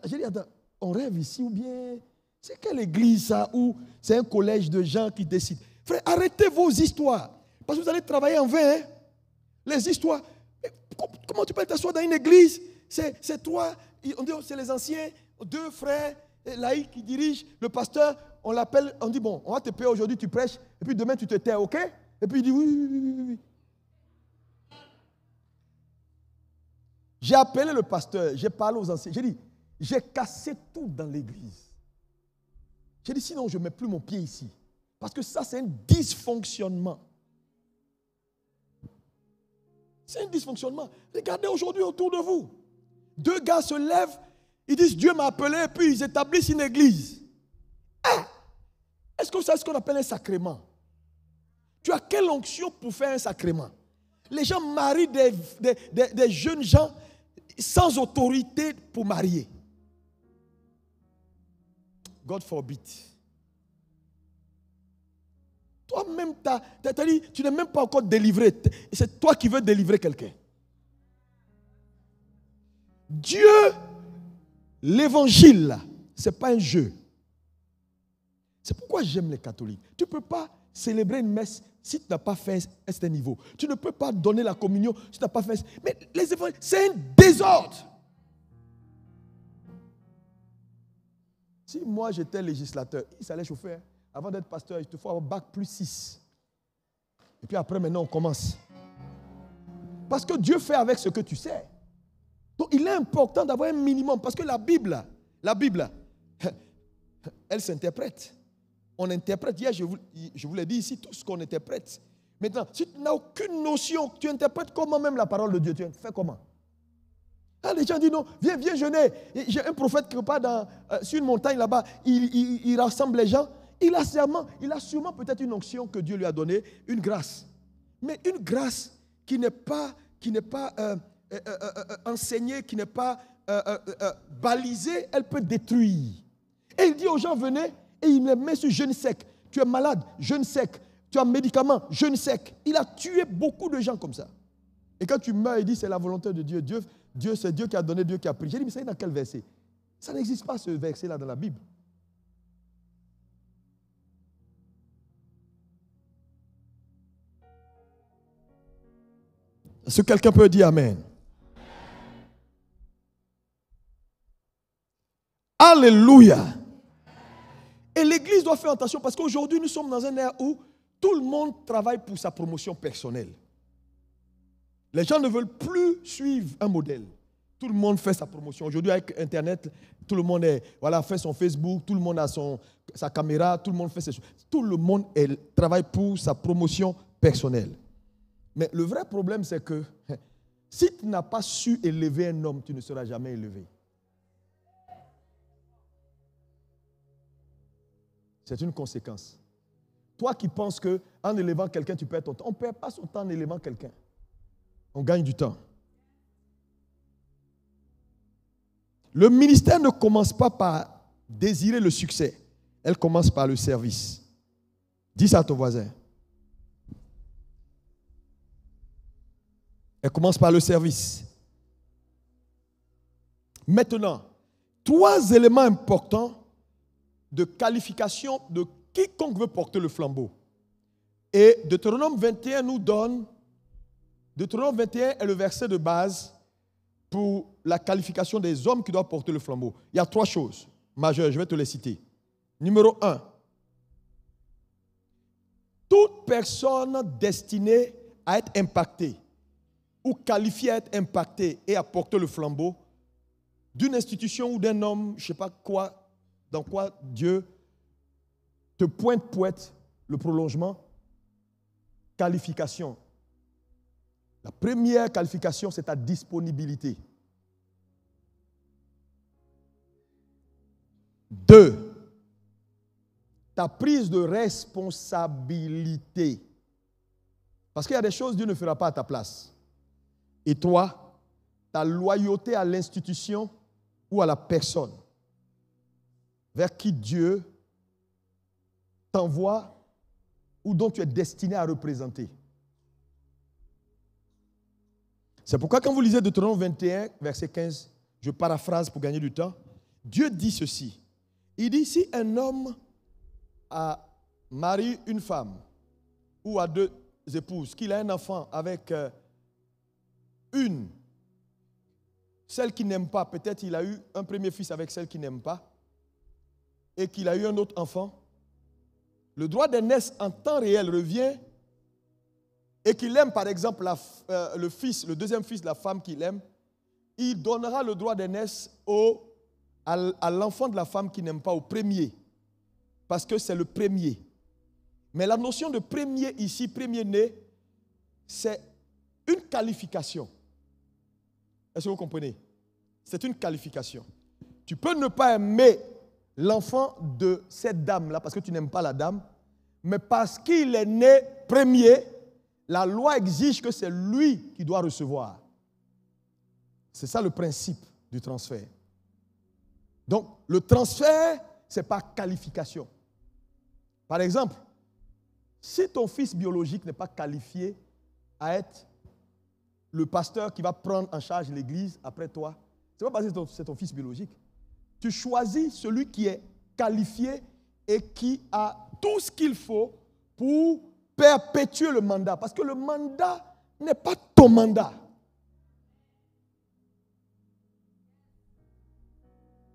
J'ai dit, attends, on rêve ici ou bien... C'est quelle église ça où c'est un collège de gens qui décident? Frère, arrêtez vos histoires. Parce que vous allez travailler en vain. Hein? Les histoires. Comment tu peux t'asseoir dans une église? C'est toi, on dit c'est les anciens, 2 frères laïcs qui dirigent. Le pasteur, on l'appelle, on dit bon, on va te payer aujourd'hui, tu prêches, et puis demain tu te tais, ok? Et puis il dit oui. J'ai appelé le pasteur, j'ai parlé aux anciens, j'ai dit, j'ai cassé tout dans l'église. J'ai dit sinon je ne mets plus mon pied ici. Parce que ça c'est un dysfonctionnement. C'est un dysfonctionnement. Regardez aujourd'hui autour de vous. 2 gars se lèvent, ils disent Dieu m'a appelé et puis ils établissent une église. Ah! Est-ce que vous savez ce qu'on appelle un sacrement? Tu as quelle onction pour faire un sacrement? Les gens marient des jeunes gens sans autorité pour marier. God forbid. Toi-même, tu n'es même pas encore délivré. C'est toi qui veux délivrer quelqu'un. Dieu, l'évangile, ce n'est pas un jeu. C'est pourquoi j'aime les catholiques. Tu ne peux pas célébrer une messe si tu n'as pas fait à ce niveau. Tu ne peux pas donner la communion si tu n'as pas fait. Mais les évangiles, c'est un désordre. Si moi j'étais législateur, il s'allait chauffer. Avant d'être pasteur, il te faut avoir bac plus 6. Et puis après, maintenant, on commence. Parce que Dieu fait avec ce que tu sais. Donc, il est important d'avoir un minimum. Parce que la Bible, elle s'interprète. On interprète. Hier, je vous l'ai dit ici, tout ce qu'on interprète. Maintenant, si tu n'as aucune notion, tu interprètes comment même la parole de Dieu. Tu fais comment? Quand les gens disent non, viens jeûner. J'ai un prophète qui part sur une montagne là-bas, il rassemble les gens. Il a sûrement peut-être une onction que Dieu lui a donnée, une grâce. Mais une grâce qui n'est pas enseignée, qui n'est pas balisée, elle peut détruire. Et il dit aux gens, venez, et il les met sur jeûne sec. Tu es malade, jeûne sec. Tu as un médicament, jeûne sec. Il a tué beaucoup de gens comme ça. Et quand tu meurs, il dit, c'est la volonté de Dieu. Dieu, c'est Dieu qui a donné, Dieu qui a pris. J'ai dit, mais c'est dans quel verset? Ça n'existe pas, ce verset-là, dans la Bible. Est-ce que quelqu'un peut dire Amen? Alléluia. Et l'Église doit faire attention parce qu'aujourd'hui, nous sommes dans un ère où tout le monde travaille pour sa promotion personnelle. Les gens ne veulent plus suivre un modèle. Tout le monde fait sa promotion. Aujourd'hui, avec Internet, tout le monde fait son Facebook, tout le monde a sa caméra, tout le monde fait ses choses. Tout le monde travaille pour sa promotion personnelle. Mais le vrai problème, c'est que si tu n'as pas su élever un homme, tu ne seras jamais élevé. C'est une conséquence. Toi qui penses qu'en élevant quelqu'un, tu perds ton temps. On ne perd pas son temps en élevant quelqu'un. On gagne du temps. Le ministère ne commence pas par désirer le succès. Elle commence par le service. Dis ça à ton voisin. Elle commence par le service. Maintenant, 3 éléments importants de qualification de quiconque veut porter le flambeau. Et Deutéronome 21 nous donne, Deutéronome 21 est le verset de base pour la qualification des hommes qui doivent porter le flambeau. Il y a 3 choses majeures, je vais te les citer. Numéro 1, toute personne destinée à être impactée ou qualifiée à être impactée et à porter le flambeau d'une institution ou d'un homme, je ne sais pas quoi, dans quoi Dieu te pointe pour être le prolongement. Qualification. La première qualification, c'est ta disponibilité. 2, ta prise de responsabilité. Parce qu'il y a des choses que Dieu ne fera pas à ta place. Et 3, ta loyauté à l'institution ou à la personne vers qui Dieu t'envoie ou dont tu es destiné à représenter. C'est pourquoi quand vous lisez Deutéronome 21, verset 15, je paraphrase pour gagner du temps, Dieu dit ceci. Il dit, si un homme marie une femme ou a 2 épouses, qu'il a un enfant avec celle qui n'aime pas, peut-être il a eu un premier fils avec celle qui n'aime pas, et qu'il a eu un autre enfant, le droit d'aînesse en temps réel revient, et qu'il aime par exemple le deuxième fils de la femme qu'il aime, il donnera le droit d'aînesse à l'enfant de la femme qui n'aime pas, au premier, parce que c'est le premier. Mais la notion de premier ici, premier-né, c'est une qualification. Est-ce que vous comprenez? C'est une qualification. Tu peux ne pas aimer l'enfant de cette dame-là parce que tu n'aimes pas la dame, mais parce qu'il est né premier, la loi exige que c'est lui qui doit recevoir. C'est ça le principe du transfert. Donc, le transfert, c'est par qualification. Par exemple, si ton fils biologique n'est pas qualifié à être le pasteur qui va prendre en charge l'église après toi, ce n'est pas parce que c'est ton fils biologique. Tu choisis celui qui est qualifié et qui a tout ce qu'il faut pour perpétuer le mandat. Parce que le mandat n'est pas ton mandat.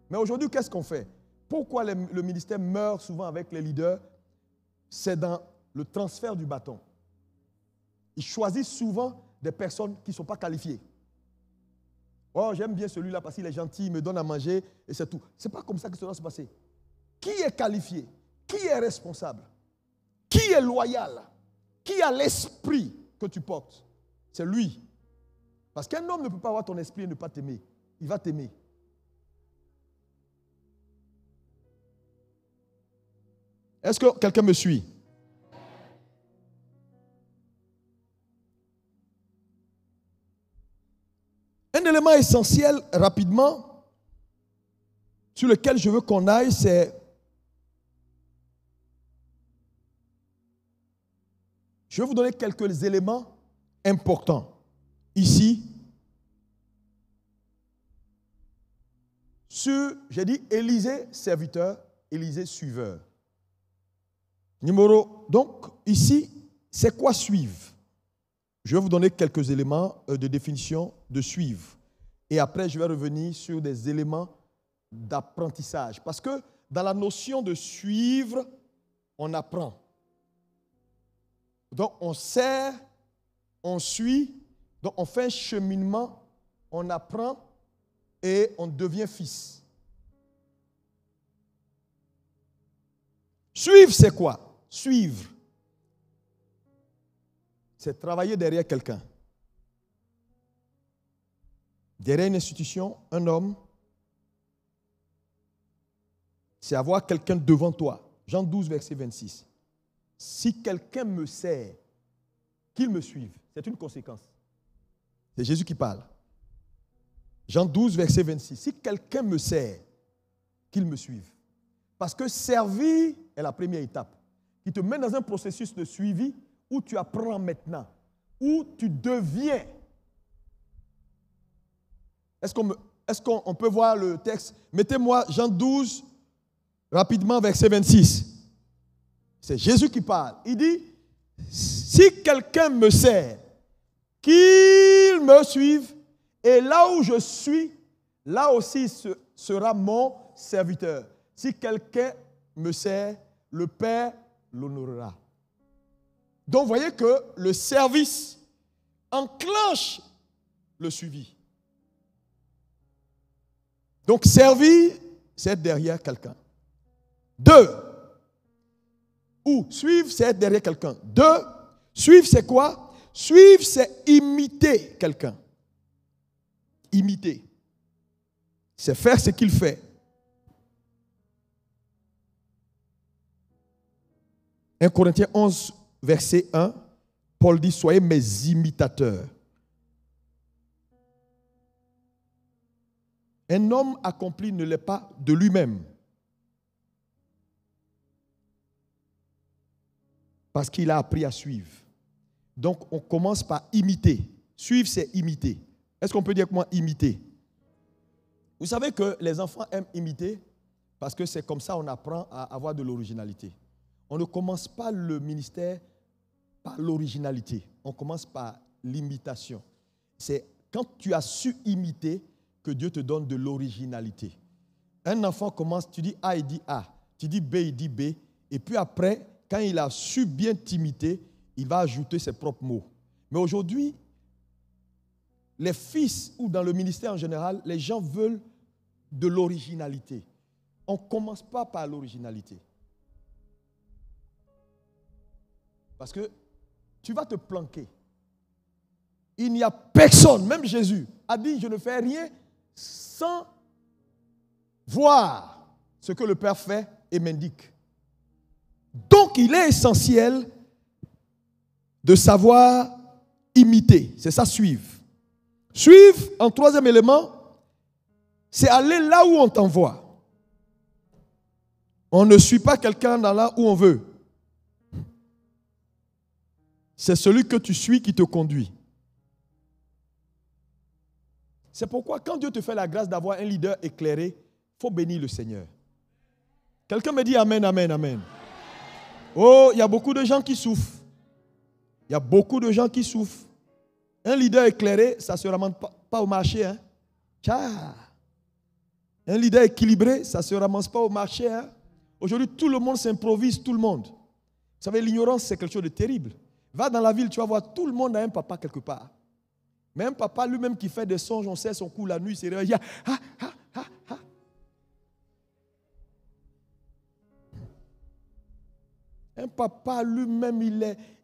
Mais aujourd'hui, qu'est-ce qu'on fait? Pourquoi le ministère meurt souvent avec les leaders? C'est dans le transfert du bâton. Ils choisissent souvent des personnes qui ne sont pas qualifiées. Oh, j'aime bien celui-là parce qu'il est gentil, il me donne à manger et c'est tout. Ce n'est pas comme ça que ça doit se passer. Qui est qualifié? Qui est responsable? Qui est loyal? Qui a l'esprit que tu portes? C'est lui. Parce qu'un homme ne peut pas avoir ton esprit et ne pas t'aimer. il va t'aimer. Est-ce que quelqu'un me suit? Un élément essentiel, rapidement, sur lequel je veux qu'on aille, c'est... Je vais vous donner quelques éléments importants. Ici, j'ai dit Élisée, serviteur, Élisée, suiveur. Donc, ici, c'est quoi suivre? Je vais vous donner quelques éléments de définition de suivre. Et après, je vais revenir sur des éléments d'apprentissage. Parce que dans la notion de suivre, on apprend. Donc, on sert, on suit, donc on fait un cheminement, on apprend et on devient fils. Suivre, c'est quoi? Suivre, c'est travailler derrière quelqu'un. Derrière une institution, un homme, c'est avoir quelqu'un devant toi. Jean 12, verset 26. Si quelqu'un me sert, qu'il me suive. C'est une conséquence. C'est Jésus qui parle. Jean 12, verset 26. Si quelqu'un me sert, qu'il me suive. Parce que servir est la première étape. Qui te met dans un processus de suivi où tu apprends maintenant, où tu deviens. Est-ce qu'on peut voir le texte? Mettez-moi Jean 12, rapidement, verset 26. C'est Jésus qui parle. Il dit, si quelqu'un me sert, qu'il me suive, et là où je suis, là aussi sera mon serviteur. Si quelqu'un me sert, le Père l'honorera. Donc, vous voyez que le service enclenche le suivi. Donc, servir, c'est être derrière quelqu'un. 2. Ou suivre, c'est être derrière quelqu'un. 2. Suivre, c'est quoi? Suivre, c'est imiter quelqu'un. Imiter. C'est faire ce qu'il fait. 1 Corinthiens 11, verset 1, Paul dit, soyez mes imitateurs. Un homme accompli ne l'est pas de lui-même. Parce qu'il a appris à suivre. Donc, on commence par imiter. Suivre, c'est imiter. Est-ce qu'on peut dire comment imiter? Vous savez que les enfants aiment imiter parce que c'est comme ça qu'on apprend à avoir de l'originalité. On ne commence pas le ministère par l'originalité. On commence par l'imitation. C'est quand tu as su imiter que Dieu te donne de l'originalité. Un enfant commence, tu dis A, il dit A. Tu dis B, il dit B. Et puis après, quand il a su bien t'imiter, il va ajouter ses propres mots. Mais aujourd'hui, les fils ou dans le ministère en général, les gens veulent de l'originalité. On ne commence pas par l'originalité. Parce que tu vas te planquer. Il n'y a personne, même Jésus a dit, je ne fais rien sans voir ce que le Père fait et m'indique. Donc, il est essentiel de savoir imiter. C'est ça, suivre. Suivre, en troisième élément, c'est aller là où on t'envoie. On ne suit pas quelqu'un dans là où on veut. C'est celui que tu suis qui te conduit. C'est pourquoi quand Dieu te fait la grâce d'avoir un leader éclairé, il faut bénir le Seigneur. Quelqu'un me dit amen, amen, amen. Oh, il y a beaucoup de gens qui souffrent. Il y a beaucoup de gens qui souffrent. Un leader éclairé, ça ne se ramasse pas au marché. Hein? Tcha. Un leader équilibré, ça ne se ramasse pas au marché. Hein? Aujourd'hui, tout le monde s'improvise, tout le monde. Vous savez, l'ignorance, c'est quelque chose de terrible. Va dans la ville, tu vas voir, tout le monde a un papa quelque part. Mais un papa lui-même qui fait des songes, on sait son coup la nuit, c'est réveillé. Un papa lui-même,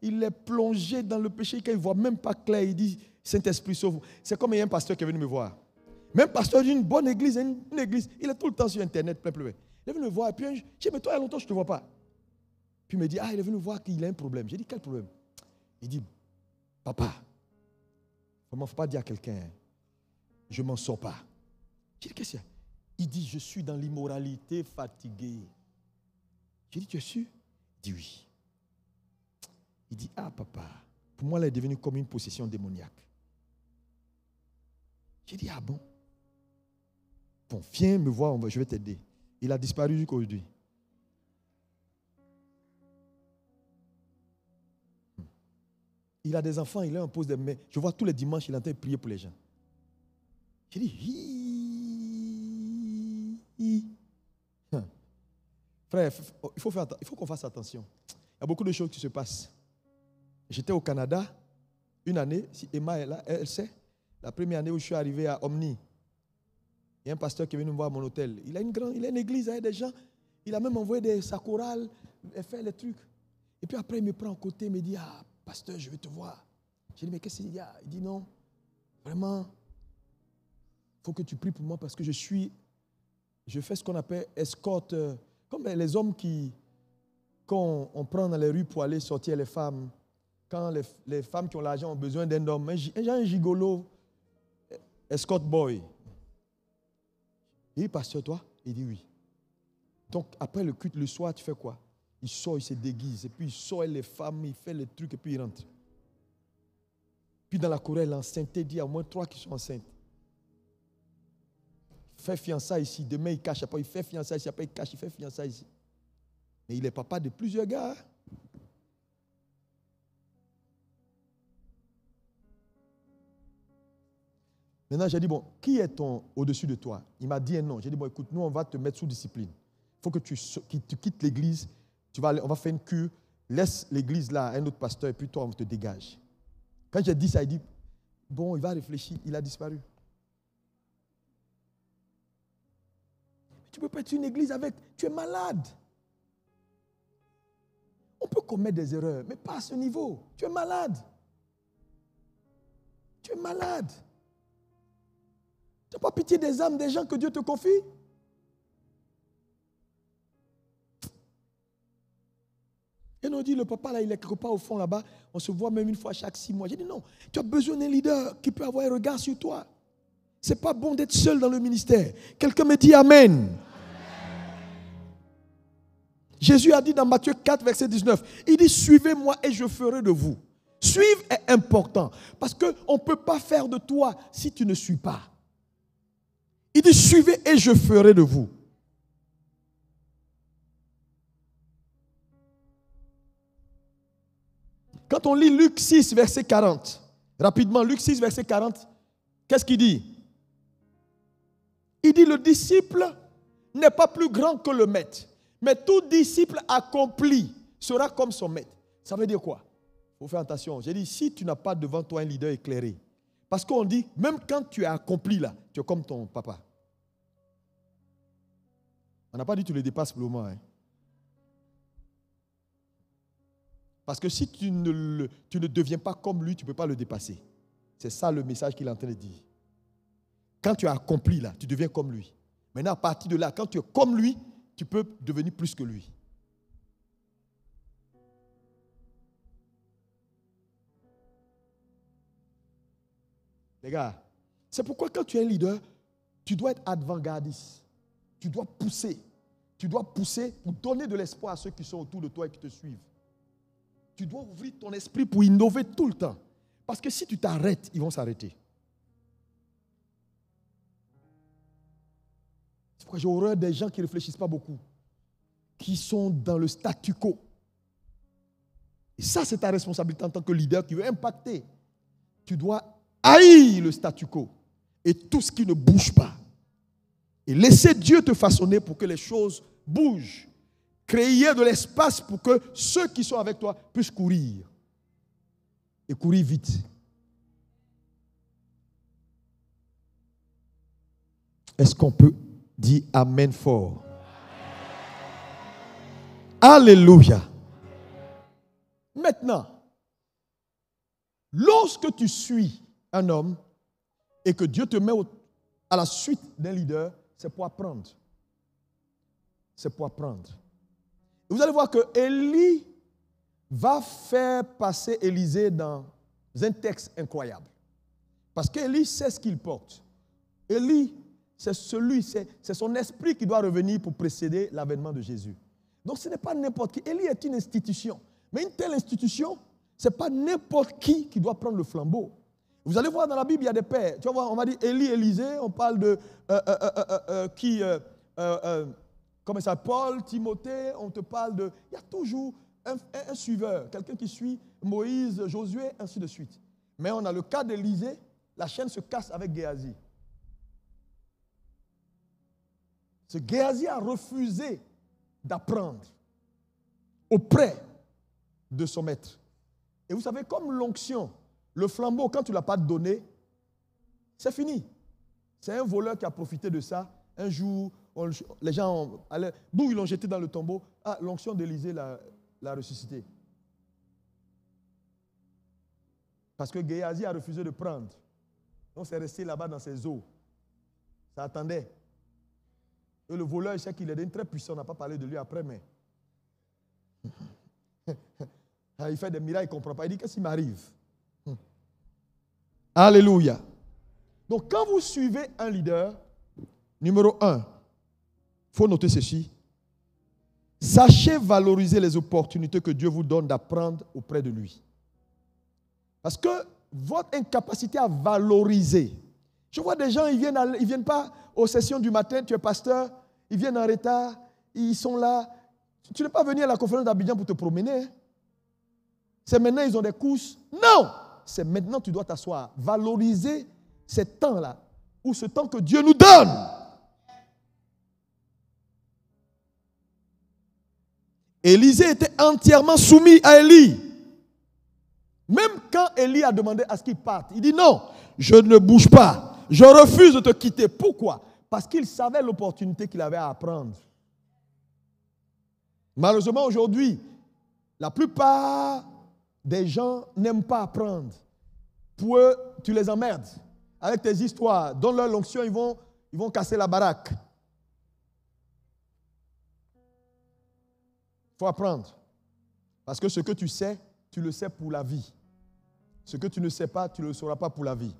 il est plongé dans le péché, quand il ne voit même pas clair, il dit, Saint-Esprit sauve. C'est comme il y a un pasteur qui est venu me voir. Même pasteur d'une bonne église, une église, il est tout le temps sur Internet, plein. Il est venu me voir, et puis je dis, mais toi, il y a longtemps, je ne te vois pas. Puis il me dit, il est venu voir qu'il a un problème. J'ai dit, quel problème? Il dit, papa, il ne faut pas dire à quelqu'un, je ne m'en sors pas. J'ai dit, qu'est-ce qu'il y a? Il dit, je suis dans l'immoralité, fatigué. J'ai dit, tu es sûr? Il dit, oui. Il dit, papa, pour moi, elle est devenue comme une possession démoniaque. J'ai dit, bon? Bon, viens me voir, je vais t'aider. Il a disparu jusqu'à aujourd'hui. Il a des enfants, il leur impose des mains. Je vois tous les dimanches, il est en train de prier pour les gens. J'ai dit, frère, il faut qu'on fasse attention. Il y a beaucoup de choses qui se passent. J'étais au Canada, une année, si Emma est là, elle sait, la première année où je suis arrivé à Omni, il y a un pasteur qui est venu me voir à mon hôtel. Il a une église avec des gens, il a même envoyé sa chorale, elle fait les trucs. Et puis après, il me prend à côté, il me dit, pasteur, je veux te voir. J'ai dit, mais qu'est-ce qu'il y a? Il dit, non, vraiment, il faut que tu pries pour moi parce que je fais ce qu'on appelle escorte, comme les hommes quand on prend dans les rues pour aller sortir les femmes, quand les femmes qui ont l'argent ont besoin d'un homme, un gigolo, escort boy. Il dit, pasteur, toi? Il dit, oui. Donc, après le culte, le soir, tu fais quoi? Il sort, il se déguise, et puis il sort les femmes, il fait les trucs, et puis il rentre. Puis dans la chorale, l'enceinte dit, il y a au moins 3 qui sont enceintes. Il fait fiançailles ici, demain il cache, après il fait fiançailles ici, après il cache, il fait fiançailles ici. Mais il est papa de plusieurs gars. Maintenant, j'ai dit, bon, qui est au-dessus de toi? Il m'a dit un nom. J'ai dit, bon, écoute, nous, on va te mettre sous discipline. Il faut que tu quittes l'église. On va faire une cure. Laisse l'église là à un autre pasteur et puis toi, on te dégage. Quand j'ai dit ça, il dit, bon, il va réfléchir. Il a disparu. Tu ne peux pas être une église avec... Tu es malade. On peut commettre des erreurs, mais pas à ce niveau. Tu es malade. Tu es malade. Tu n'as pas pitié des âmes des gens que Dieu te confie? Et on dit, le papa là, il est quelque part au fond là-bas. On se voit même une fois chaque 6 mois. J'ai dit, non, tu as besoin d'un leader qui peut avoir un regard sur toi. Ce n'est pas bon d'être seul dans le ministère. Quelqu'un me dit Amen. Jésus a dit dans Matthieu 4, verset 19, il dit, suivez-moi et je ferai de vous. Suivre est important parce qu'on ne peut pas faire de toi si tu ne suis pas. Il dit, suivez et je ferai de vous. Quand on lit Luc 6, verset 40, rapidement, Luc 6, verset 40, qu'est-ce qu'il dit? Il dit, le disciple n'est pas plus grand que le maître, mais tout disciple accompli sera comme son maître. Ça veut dire quoi? Il faut faire attention. J'ai dit, si tu n'as pas devant toi un leader éclairé, parce qu'on dit, même quand tu es accompli là, tu es comme ton papa. On n'a pas dit que tu le dépasses pour le moment. Hein. Parce que si tu ne deviens pas comme lui, tu ne peux pas le dépasser. C'est ça le message qu'il est en train de dire. Quand tu as accompli là, tu deviens comme lui. Maintenant, à partir de là, quand tu es comme lui, tu peux devenir plus que lui. Les gars, c'est pourquoi quand tu es un leader, tu dois être avant-gardiste. Tu dois pousser. Tu dois pousser pour donner de l'espoir à ceux qui sont autour de toi et qui te suivent. Tu dois ouvrir ton esprit pour innover tout le temps. Parce que si tu t'arrêtes, ils vont s'arrêter. C'est pourquoi j'ai horreur des gens qui ne réfléchissent pas beaucoup. Qui sont dans le statu quo. Et ça, c'est ta responsabilité en tant que leader qui veut impacter. Tu dois haïr le statu quo et tout ce qui ne bouge pas. Et laisser Dieu te façonner pour que les choses bougent. Créer de l'espace pour que ceux qui sont avec toi puissent courir. Et courir vite. Est-ce qu'on peut dire Amen fort? Alléluia. Maintenant, lorsque tu suis un homme et que Dieu te met à la suite d'un leader, c'est pour apprendre. C'est pour apprendre. Et vous allez voir que Élie va faire passer Élisée dans un texte incroyable. Parce qu'Élie sait ce qu'il porte. Élie, c'est son esprit qui doit revenir pour précéder l'avènement de Jésus. Donc ce n'est pas n'importe qui. Élie est une institution. Mais une telle institution, ce n'est pas n'importe qui doit prendre le flambeau. Vous allez voir dans la Bible, il y a des pères. Tu vas voir, on va dire Élie, Élisée, on parle de comment ça, Paul, Timothée, on te parle de... Il y a toujours un suiveur, quelqu'un qui suit Moïse, Josué, ainsi de suite. Mais on a le cas d'Élisée, la chaîne se casse avec Géasi. Ce Géasi a refusé d'apprendre auprès de son maître. Et vous savez, comme l'onction, le flambeau, quand tu ne l'as pas donné, c'est fini. C'est un voleur qui a profité de ça. Un jour, les gens allaient, d'où ils l'ont jeté dans le tombeau. Ah, l'onction d'Élisée l'a ressuscité. Parce que Géasi a refusé de prendre. Donc c'est resté là-bas dans ses eaux. Ça attendait. Et le voleur, je sais qu'il est très puissant, on n'a pas parlé de lui après, mais il fait des miracles, il ne comprend pas. Il dit, qu'est-ce qui m'arrive? Alléluia. Donc quand vous suivez un leader, numéro 1, il faut noter ceci. Sachez valoriser les opportunités que Dieu vous donne d'apprendre auprès de lui. Parce que votre incapacité à valoriser. Je vois des gens, ils viennent pas aux sessions du matin, tu es pasteur, ils viennent en retard, ils sont là. Tu n'es pas venu à la conférence d'Abidjan pour te promener. Hein. C'est maintenant, ils ont des courses. Non! C'est maintenant que tu dois t'asseoir. Valoriser ce temps-là, ou ce temps que Dieu nous donne. Élisée était entièrement soumis à Élie. Même quand Élie a demandé à ce qu'il parte, il dit non, je ne bouge pas. Je refuse de te quitter. Pourquoi? Parce qu'il savait l'opportunité qu'il avait à apprendre. Malheureusement, aujourd'hui, la plupart des gens n'aiment pas apprendre. Pour eux, tu les emmerdes. Avec tes histoires, dans leur l'onction, ils vont casser la baraque. Il faut apprendre. Parce que ce que tu sais, tu le sais pour la vie. Ce que tu ne sais pas, tu ne le sauras pas pour la vie.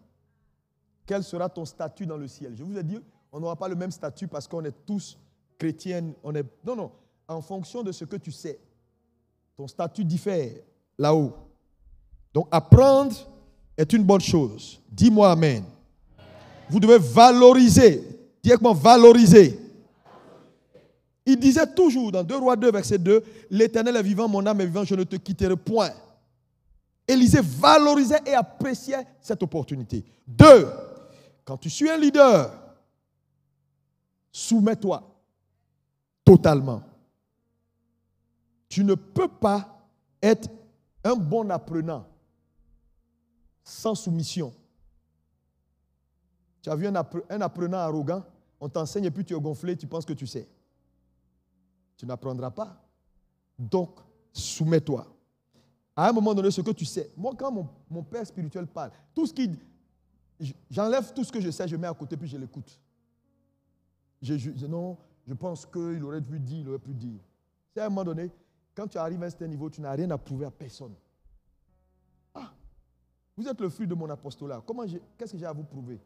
Quel sera ton statut dans le ciel? Je vous ai dit, on n'aura pas le même statut parce qu'on est tous chrétiens. Non. En fonction de ce que tu sais, ton statut diffère là-haut. Donc apprendre est une bonne chose. Dis-moi amen. Vous devez valoriser. Dis avec moi, valoriser. Il disait toujours dans 2 Rois 2, verset 2, l'Éternel est vivant, mon âme est vivante, je ne te quitterai point. Élisée valorisait et appréciait cette opportunité. 2, quand tu suis un leader, soumets-toi totalement. Tu ne peux pas être un bon apprenant sans soumission. Tu as vu un apprenant arrogant, on t'enseigne et puis tu es gonflé, tu penses que tu sais. Tu n'apprendras pas. Donc, soumets-toi. À un moment donné, ce que tu sais. Moi, quand mon père spirituel parle, j'enlève tout ce que je sais, je mets à côté, puis je l'écoute. Non, je pense qu'il aurait pu dire, il aurait pu dire. C'est à un moment donné, quand tu arrives à un certain niveau, tu n'as rien à prouver à personne. Ah, vous êtes le fruit de mon apostolat. Qu'est-ce que j'ai à vous prouver?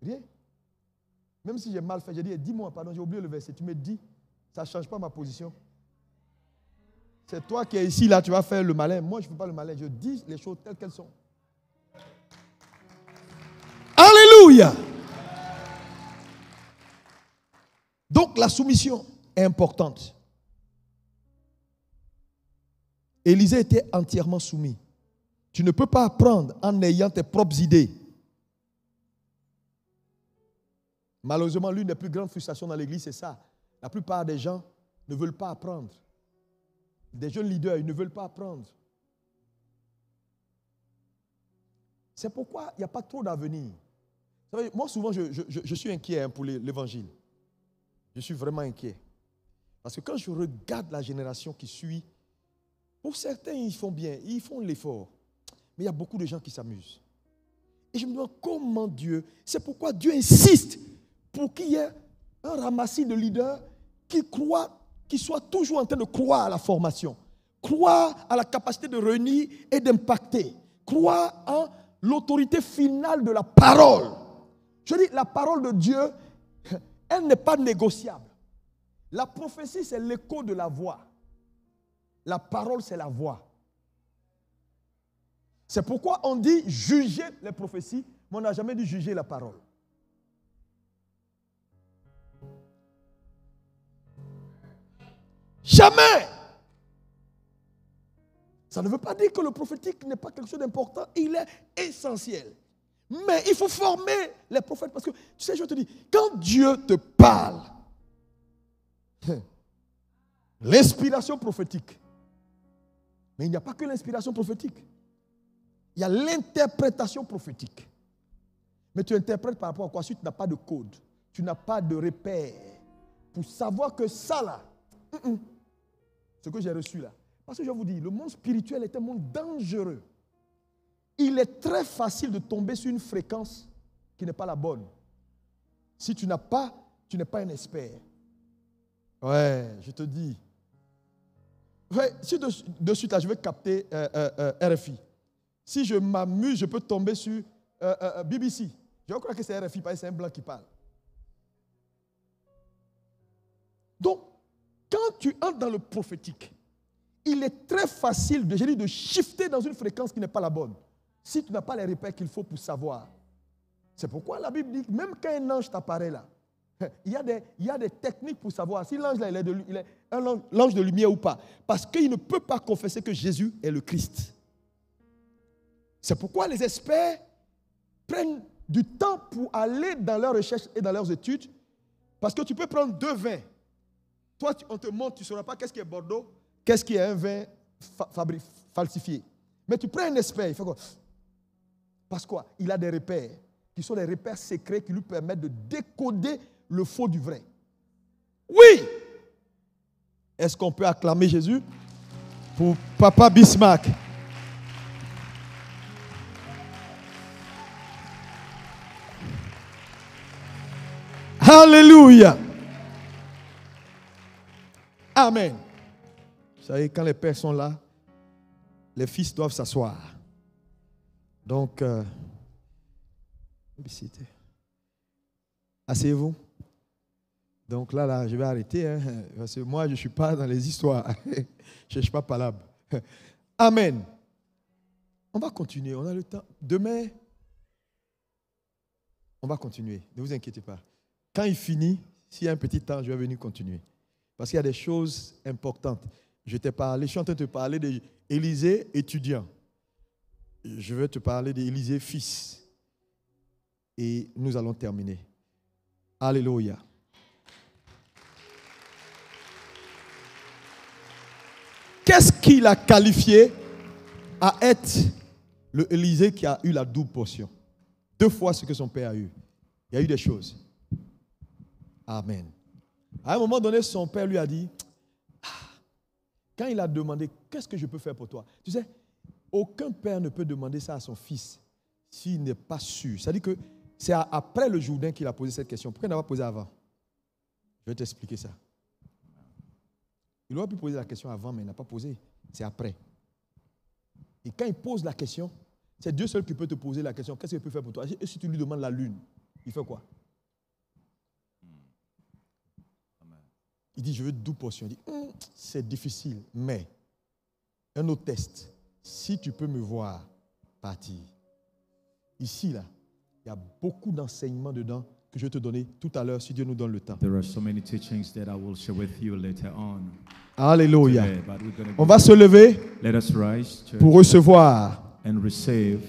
Rien. Même si j'ai mal fait, j'ai dit, dis-moi, pardon, j'ai oublié le verset. Tu me dis, ça ne change pas ma position. C'est toi qui es ici, là, tu vas faire le malin. Moi, je ne fais pas le malin. Je dis les choses telles qu'elles sont. Alléluia! Donc, la soumission est importante. Élisée était entièrement soumis. Tu ne peux pas apprendre en ayant tes propres idées. Malheureusement, l'une des plus grandes frustrations dans l'église, c'est ça. La plupart des gens ne veulent pas apprendre. Des jeunes leaders, ils ne veulent pas apprendre. C'est pourquoi il n'y a pas trop d'avenir. Moi, souvent, je suis inquiet pour l'évangile. Je suis vraiment inquiet. Parce que quand je regarde la génération qui suit, pour certains, ils font bien, ils font l'effort. Mais il y a beaucoup de gens qui s'amusent. Et je me demande comment Dieu, c'est pourquoi Dieu insiste pour qu'il y ait un ramassis de leaders qui croient, qui soient toujours en train de croire à la formation, croire à la capacité de réunir et d'impacter, croire en l'autorité finale de la parole. Je dis, la parole de Dieu, elle n'est pas négociable. La prophétie, c'est l'écho de la voix. La parole, c'est la voix. C'est pourquoi on dit juger les prophéties, mais on n'a jamais dit juger la parole. Jamais. Ça ne veut pas dire que le prophétique n'est pas quelque chose d'important. Il est essentiel. Mais il faut former les prophètes. Parce que, tu sais, je te dis, quand Dieu te parle, l'inspiration prophétique, mais il n'y a pas que l'inspiration prophétique. Il y a l'interprétation prophétique. Mais tu interprètes par rapport à quoi? Si tu n'as pas de code, tu n'as pas de repère pour savoir que ça là, ce que j'ai reçu là. Parce que je vous dis, le monde spirituel est un monde dangereux. Il est très facile de tomber sur une fréquence qui n'est pas la bonne. Si tu n'es pas un expert. Ouais, je te dis. Ouais, si de suite là, je vais capter RFI. Si je m'amuse, je peux tomber sur BBC. Je crois que c'est RFI, parce que c'est un blanc qui parle. Donc, quand tu entres dans le prophétique, il est très facile de shifter dans une fréquence qui n'est pas la bonne. Si tu n'as pas les repères qu'il faut pour savoir. C'est pourquoi la Bible dit que même quand un ange t'apparaît là, il y a des techniques pour savoir si l'ange là il est l'ange de lumière ou pas. Parce qu'il ne peut pas confesser que Jésus est le Christ. C'est pourquoi les experts prennent du temps pour aller dans leurs recherches et dans leurs études. Parce que tu peux prendre 2 vins. Toi, on te montre, tu ne sauras pas qu'est-ce qui est Bordeaux, qu'est-ce qui est un vin falsifié. Mais tu prends un expert, il fait quoi? Parce quoi? Il a des repères, qui sont des repères secrets qui lui permettent de décoder le faux du vrai. Oui! Est-ce qu'on peut acclamer Jésus pour Papa Bismarck? Alléluia! Amen. Vous savez, quand les pères sont là, les fils doivent s'asseoir. Donc, asseyez-vous. Donc là, je vais arrêter. Hein, parce que moi, je ne suis pas dans les histoires. Je ne cherche pas palabre. Amen. On va continuer. On a le temps. Demain, on va continuer. Ne vous inquiétez pas. Quand il finit, s'il y a un petit temps, je vais venir continuer. Parce qu'il y a des choses importantes. Je suis en train de te parler d'Élisée étudiant. Je vais te parler d'Élisée fils. Et nous allons terminer. Alléluia. Qu'est-ce qu'il a qualifié à être le Élisée qui a eu la double portion? 2 fois ce que son père a eu. Il y a eu des choses. Amen. À un moment donné, son père lui a dit, quand il a demandé, qu'est-ce que je peux faire pour toi? Tu sais, aucun père ne peut demander ça à son fils s'il n'est pas sûr. C'est-à-dire que c'est après le Jourdain qu'il a posé cette question. Pourquoi il n'a pas posé avant? Je vais t'expliquer ça. Il aurait pu poser la question avant, mais il n'a pas posé. C'est après. Et quand il pose la question, c'est Dieu seul qui peut te poser la question. Qu'est-ce qu'il peut faire pour toi? Et si tu lui demandes la lune, il fait quoi? Il dit, je veux 12 portions. Il dit, c'est difficile, mais un autre test. Si tu peux me voir partir. Ici, là, il y a beaucoup d'enseignements dedans que je vais te donner tout à l'heure si Dieu nous donne le temps. There are so many teachings that I will share with you later on. Alléluia. Today, but we're gonna On va se lever let us rise, church, pour recevoir and receive